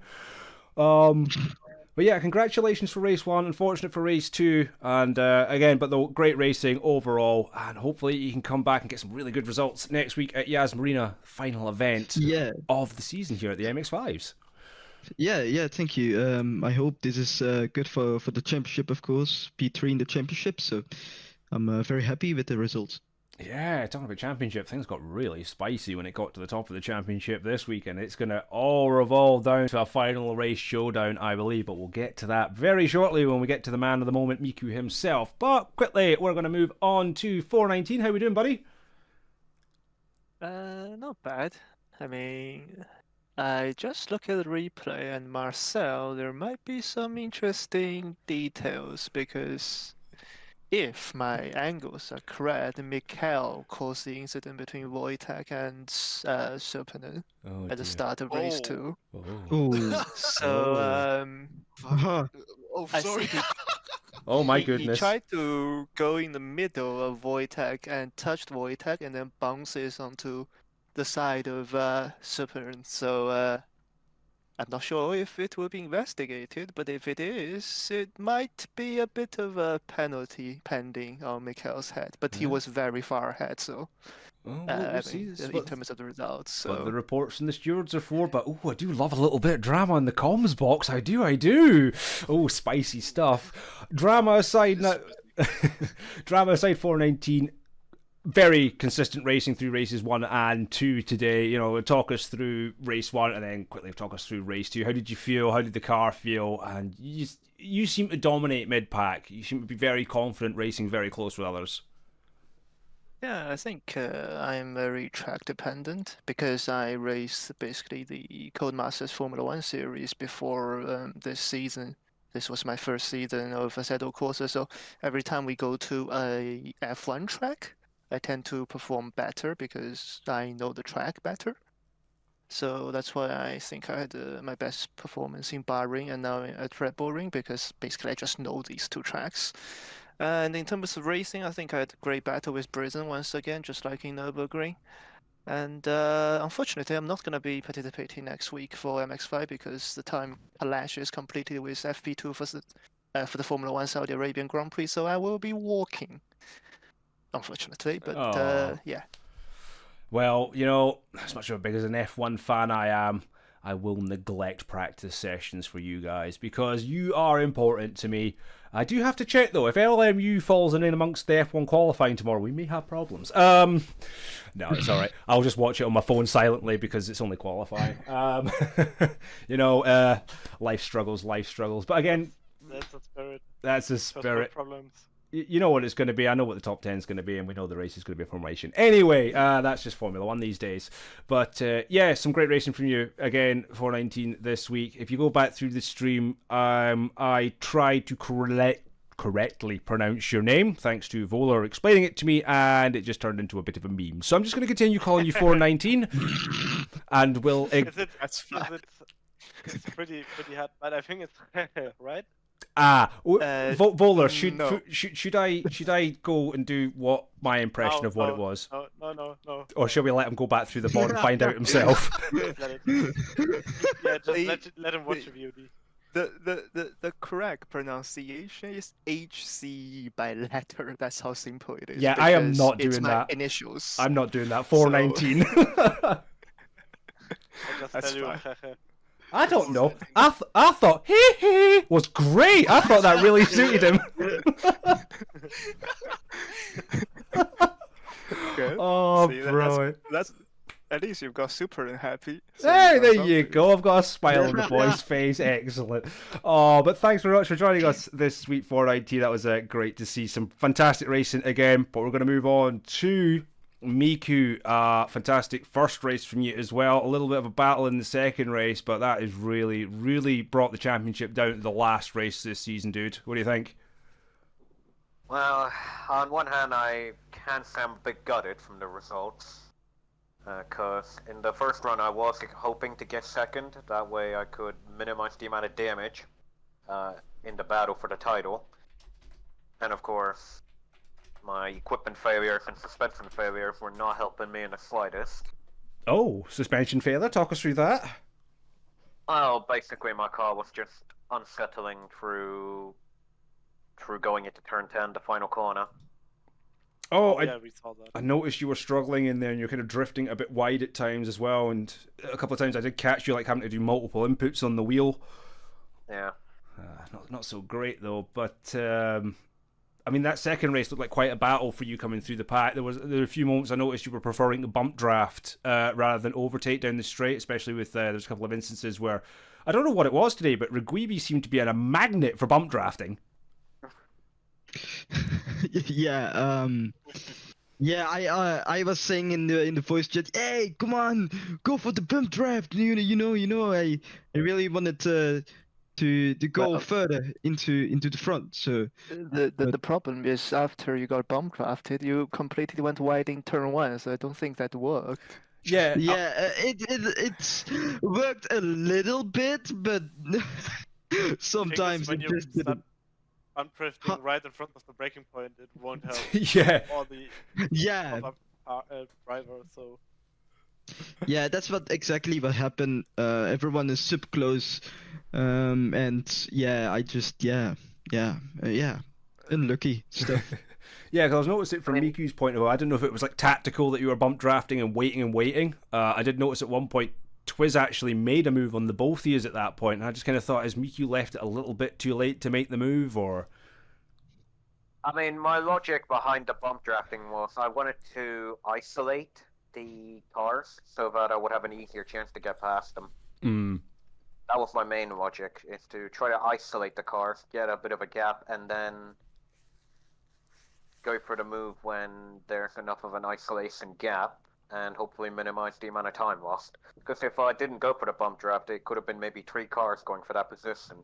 But yeah, congratulations for race 1. Unfortunate for race 2, and again, but the great racing overall, and hopefully you can come back and get some really good results next week at Yas Marina, final event Yeah. of the season here at the MX5s. Yeah. Thank you. I hope this is good for the championship, of course. P3 in the championship. So I'm very happy with the results. Yeah, talking about championship, things got really spicy when it got to the top of the championship this weekend. It's going to all revolve down to a final race showdown, I believe, but we'll get to that very shortly when we get to the man of the moment, Miku himself. But quickly, we're going to move on to 419. How we doing, buddy? Not bad. I mean, I just look at the replay and Marcel, there might be some interesting details because if my angles are correct, Mikhail caused the incident between Wojtek and Serpenen Oh, at the start of race Oh. 2. Oh. So, Uh-huh. Oh, I sorry. see Oh my he goodness. tried to go in the middle of Wojtek and touched Wojtek and then bounces onto the side of Serpenen. So I'm not sure if it will be investigated, but if it is, it might be a bit of a penalty pending on Mikhail's head. But he Yeah. was very far ahead, so Oh, I we'll see. mean, This is in what terms of the results. what the So reports and the stewards are for, but oh, I do love a little bit of drama in the comms box. I do. Oh, spicy stuff. Drama aside, now, drama aside, 419. Very consistent racing through races 1 and 2 today. You know, talk us through race 1 and then quickly talk us through race 2. How did you feel? How did the car feel? And you seem to dominate mid-pack. You seem to be very confident racing very close with others. yeah, I think I'm very track dependent because I raced basically the Codemasters Formula 1 series before this season. This was my first season of Assetto Corsa, so every time we go to a F1 track, I tend to perform better because I know the track better. So that's why I think I had my best performance in Bahrain and now at Red Bull Ring because basically I just know these two tracks. And in terms of racing, I think I had a great battle with Britain once again, just like in Nürburgring. And unfortunately, I'm not going to be participating next week for MX5 because the time clashes completely with FP2 for the Formula 1 Saudi Arabian Grand Prix, so I will be walking, unfortunately. But Aw. yeah. Well, you know, as much of a big as an F1 fan I am, I will neglect practice sessions for you guys because you are important to me. I do have to check though, if LMU falls in amongst the F1 qualifying tomorrow, we may have problems. No, it's alright. I'll just watch it on my phone silently because it's only qualifying. You know, life struggles. But again, That's the spirit. that's the First world spirit. problems. You know what it's going to be. I know what the top 10 is going to be, and we know the race is going to be a formation. Anyway, that's just Formula 1 these days. But yeah, some great racing from you. Again, 419 this week. If you go back through the stream, I tried to correctly pronounce your name, thanks to Volar explaining it to me, and it just turned into a bit of a meme. So I'm just going to continue calling you 419, and we'll... It's pretty hard, but I think it's right. Volar, no. should I go and do what my impression of what it was? No. Or shall we let him go back through the board and find out himself? Please let it. Yeah, just let him watch the VOD. The correct pronunciation is HCE by letter. That's how simple it is. Yeah, I am because not it's doing my that. Initials. I'm not doing that. 419. I just That's tell you. fine. I don't know. I thought hee hee was great. I thought that really suited him. Good. Oh, See, bro. that's at least you've got super and happy. So Hey, you've there got you something. go. I've got a smile on the boy's face. Excellent. Oh, but thanks very much for joining us this week for IT. That was great to see some fantastic racing again. But we're going to move on to Miku. Fantastic first race from you as well. A little bit of a battle in the second race, but that is really, really brought the championship down to the last race this season, dude. What do you think? Well, on one hand, I can say I'm a bit gutted from the results. Because in the first run I was hoping to get second, that way I could minimize the amount of damage in the battle for the title. And of course, my equipment failures and suspension failures were not helping me in the slightest. Oh, suspension failure. Talk us through that. Well, basically my car was just unsettling through going into turn 10, the final corner. Oh, yeah, we saw that. I noticed you were struggling in there and you're kind of drifting a bit wide at times as well, and a couple of times I did catch you like having to do multiple inputs on the wheel. Yeah. Not so great though, but I mean that second race looked like quite a battle for you coming through the pack. There were a few moments I noticed you were preferring the bump draft rather than overtake down the straight, especially with there's a couple of instances where I don't know what it was today, but GOVEE seemed to be a magnet for bump drafting. Yeah, yeah, I was saying in the voice chat, hey, come on, go for the bump draft. I really wanted to go Well, further into the front. So The problem is after you got bump drafted, you completely went wide in turn 1, so I don't think that worked. Yeah, yeah, it's worked a little bit, but sometimes when it you just start didn't. undrifting right in front of the braking point, it won't help yeah. all the Yeah, driver. So yeah, that's exactly what happened. Everyone is super close, and yeah, I just unlucky stuff. Yeah, because I was noticing it from Miku's point of view. I didn't know if it was like tactical that you were bump drafting and waiting. I did notice at one point Twiz actually made a move on the both of yous at that point, and I just kind of thought, has Miku left it a little bit too late to make the move, or? I mean, my logic behind the bump drafting was I wanted to isolate the cars so that I would have an easier chance to get past them. That was my main logic, is to try to isolate the cars, get a bit of a gap, and then go for the move when there's enough of an isolation gap, and hopefully minimize the amount of time lost. Because if I didn't go for the bump draft, it could have been maybe 3 cars going for that position.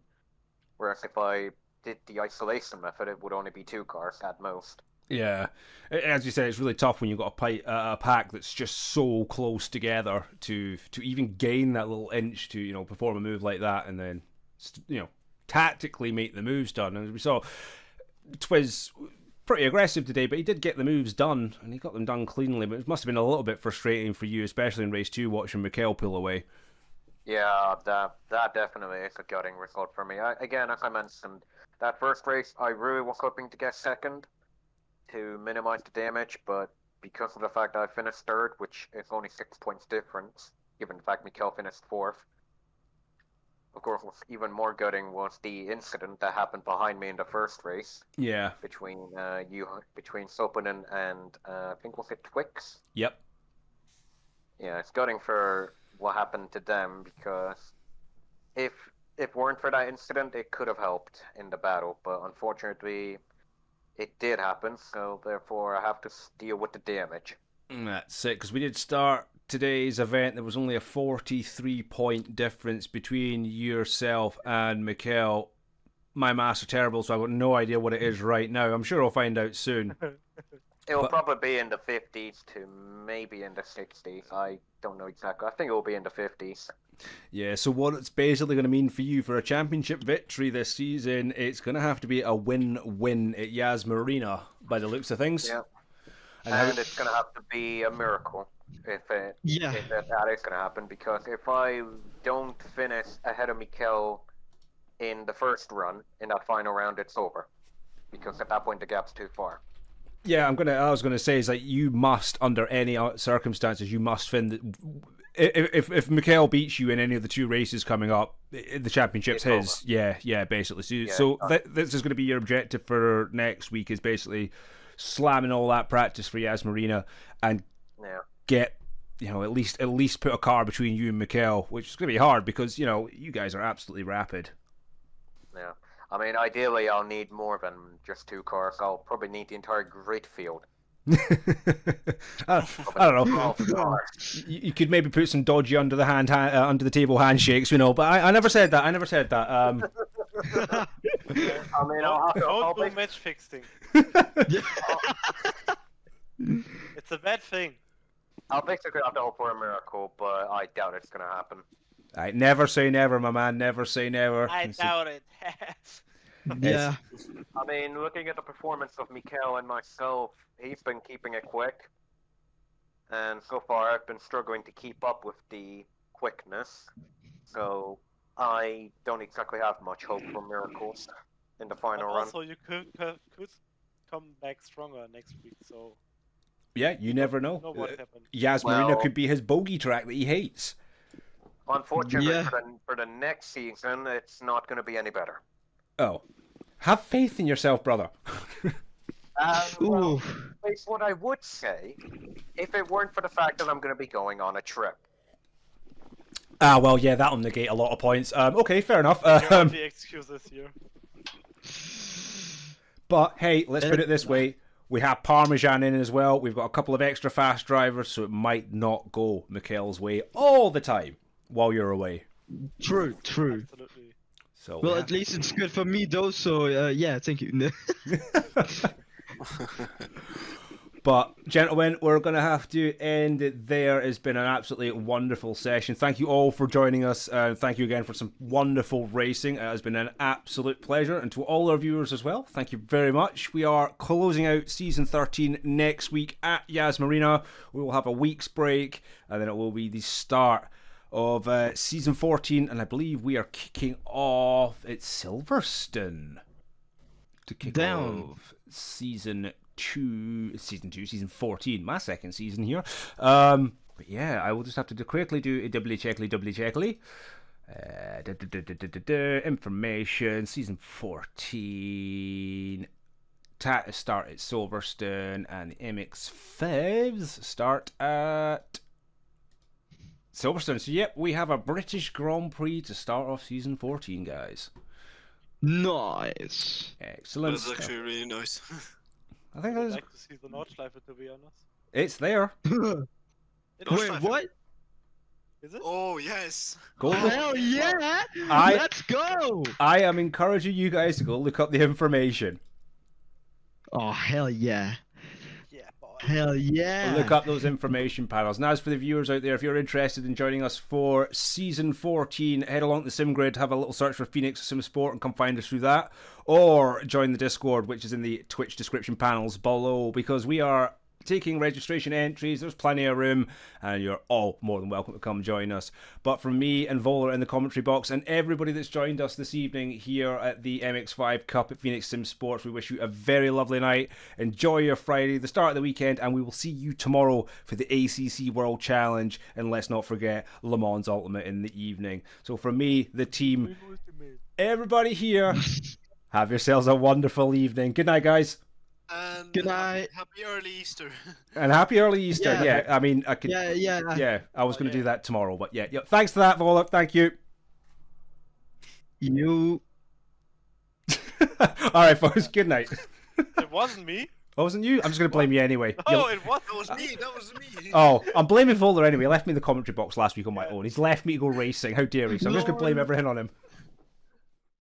Whereas if I did the isolation method, it would only be 2 cars at most. Yeah, as you say, it's really tough when you've got a pack that's just so close together to even gain that little inch to perform a move like that, and then tactically make the moves done. And as we saw, Twiz pretty aggressive today, but he did get the moves done, and he got them done cleanly. But it must have been a little bit frustrating for you, especially in race 2, watching Mikel pull away. Yeah, that definitely is a gutting result for me. Again, as I mentioned, that first race, I really was hoping to get second to minimize the damage, but because of the fact that I finished third, which is only 6 points difference, given the fact Mikel finished fourth, of course, what's even more gutting was the incident that happened behind me in the first race. Yeah. Between Sopanen and I think was it Twix? Yep. Yeah, it's gutting for what happened to them, because if it weren't for that incident, it could have helped in the battle. But unfortunately, it did happen, so therefore I have to deal with the damage. That's it, because we did start today's event. There was only a 43-point difference between yourself and Mikel. My maths are terrible, so I've got no idea what it is right now. I'm sure I'll find out soon. It will probably be in the 50s to maybe in the 60s. I don't know exactly. I think it will be in the 50s. Yeah, so what it's basically going to mean for you for a championship victory this season, it's going to have to be a win-win at Yas Marina, by the looks of things. Yeah. And it's going to have to be a miracle if that is going to happen, because if I don't finish ahead of Mikel in the first run, in that final round, it's over. Because at that point, the gap's too far. Yeah, I was gonna say is that you must, under any circumstances, you must if Mikel beats you in any of the 2 races coming up, the championship's It's his. Yeah, basically. So, Yeah, this is going to be your objective for next week, is basically slamming all that practice for Yas Marina and Yeah. get, at least put a car between you and Mikel, which is going to be hard because, you guys are absolutely rapid. Yeah. I mean, ideally, I'll need more than just 2 cars. I'll probably need the entire grid field. I don't know. 12 cars. You could maybe put some dodgy under the table handshakes, but I never said that. I mean, I'll Don't do make... match fixing. Yeah. It's a bad thing. I'll basically have to hope for a miracle, but I doubt it's gonna happen. I never say never, my man. Never say never. I doubt it. Yeah. I mean, looking at the performance of Mikel and myself, he's been keeping it quick. And so far, I've been struggling to keep up with the quickness. So, I don't exactly have much hope for miracles in the But final run. also, you could come back stronger next week. So Yeah, you never know. know what happened. Yas Marina Well- could be his bogey track that he hates. Unfortunately, Yeah. for the next season, it's not going to be any better. Oh. Have faith in yourself, brother. Well, Ooh. it's what I would say if it weren't for the fact that I'm going to be going on a trip. Well, yeah, that'll negate a lot of points. Okay, fair enough. Your only excuse this year. But, hey, let's put it this way. We have Parmesan in as well. We've got a couple of extra fast drivers, so it might not go Mikel's way all the time while you're away. True. Absolutely. So, Well, yeah. at least it's good for me though. So yeah, thank you. But, gentlemen, we're going to have to end it there. It's been an absolutely wonderful session. Thank you all for joining us. Thank you again for some wonderful racing. It has been an absolute pleasure. And to all our viewers as well, thank you very much. We are closing out Season 13 next week at Yas Marina. We will have a week's break, and then it will be the start of Season 14. And I believe we are kicking off at Silverstone to kick Down. off Season 14, my second season here. But yeah, I will just have to quickly do a doubly checkly. Information, Season 14. Tata start at Silverstone, and the MX5s start at Silverstone. So yep, we have a British Grand Prix to start off Season 14, guys. Nice. Excellent. That's actually really nice. I think I'd that's, like to see the Nordschleife, to be honest. it's there. It Nordschleife. is. Wait, what? Is it? Oh yes. Go Hell yeah! I- Let's go! I am encouraging you guys to go look up the information. Oh hell yeah! Yeah, boy. Hell yeah! Look up those information panels. And as for the viewers out there, if you're interested in joining us for Season 14, head along to SimGrid, have a little search for Phoenix Sim Sport and come find us through that. Or join the Discord, which is in the Twitch description panels below, because we are taking registration entries. There's plenty of room, and you're all more than welcome to come join us. But from me and Voller in the commentary box, and everybody that's joined us this evening here at the MX5-CUP at Phoenix Sim Sports, we wish you a very lovely night. Enjoy your Friday, the start of the weekend, and we will see you tomorrow for the ACC World Challenge. And let's not forget Le Mans Ultimate in the evening. So from me, the team, everybody here, have yourselves a wonderful evening. Good night, guys. And Good night. Happy early Easter. And happy early Easter. Yeah. Yeah, I mean, I could. Yeah. I was going to do that tomorrow, but yeah. Thanks for that, Vola. Thank you. You. All right, folks. Good night. It wasn't me. Oh, wasn't you? I'm just going to blame you anyway. Oh, it was. That was me. That was me. Oh, I'm blaming Vola anyway. He left me in the commentary box last week on my own. He's left me to go racing. How dare he? So I'm just going to blame everything on him.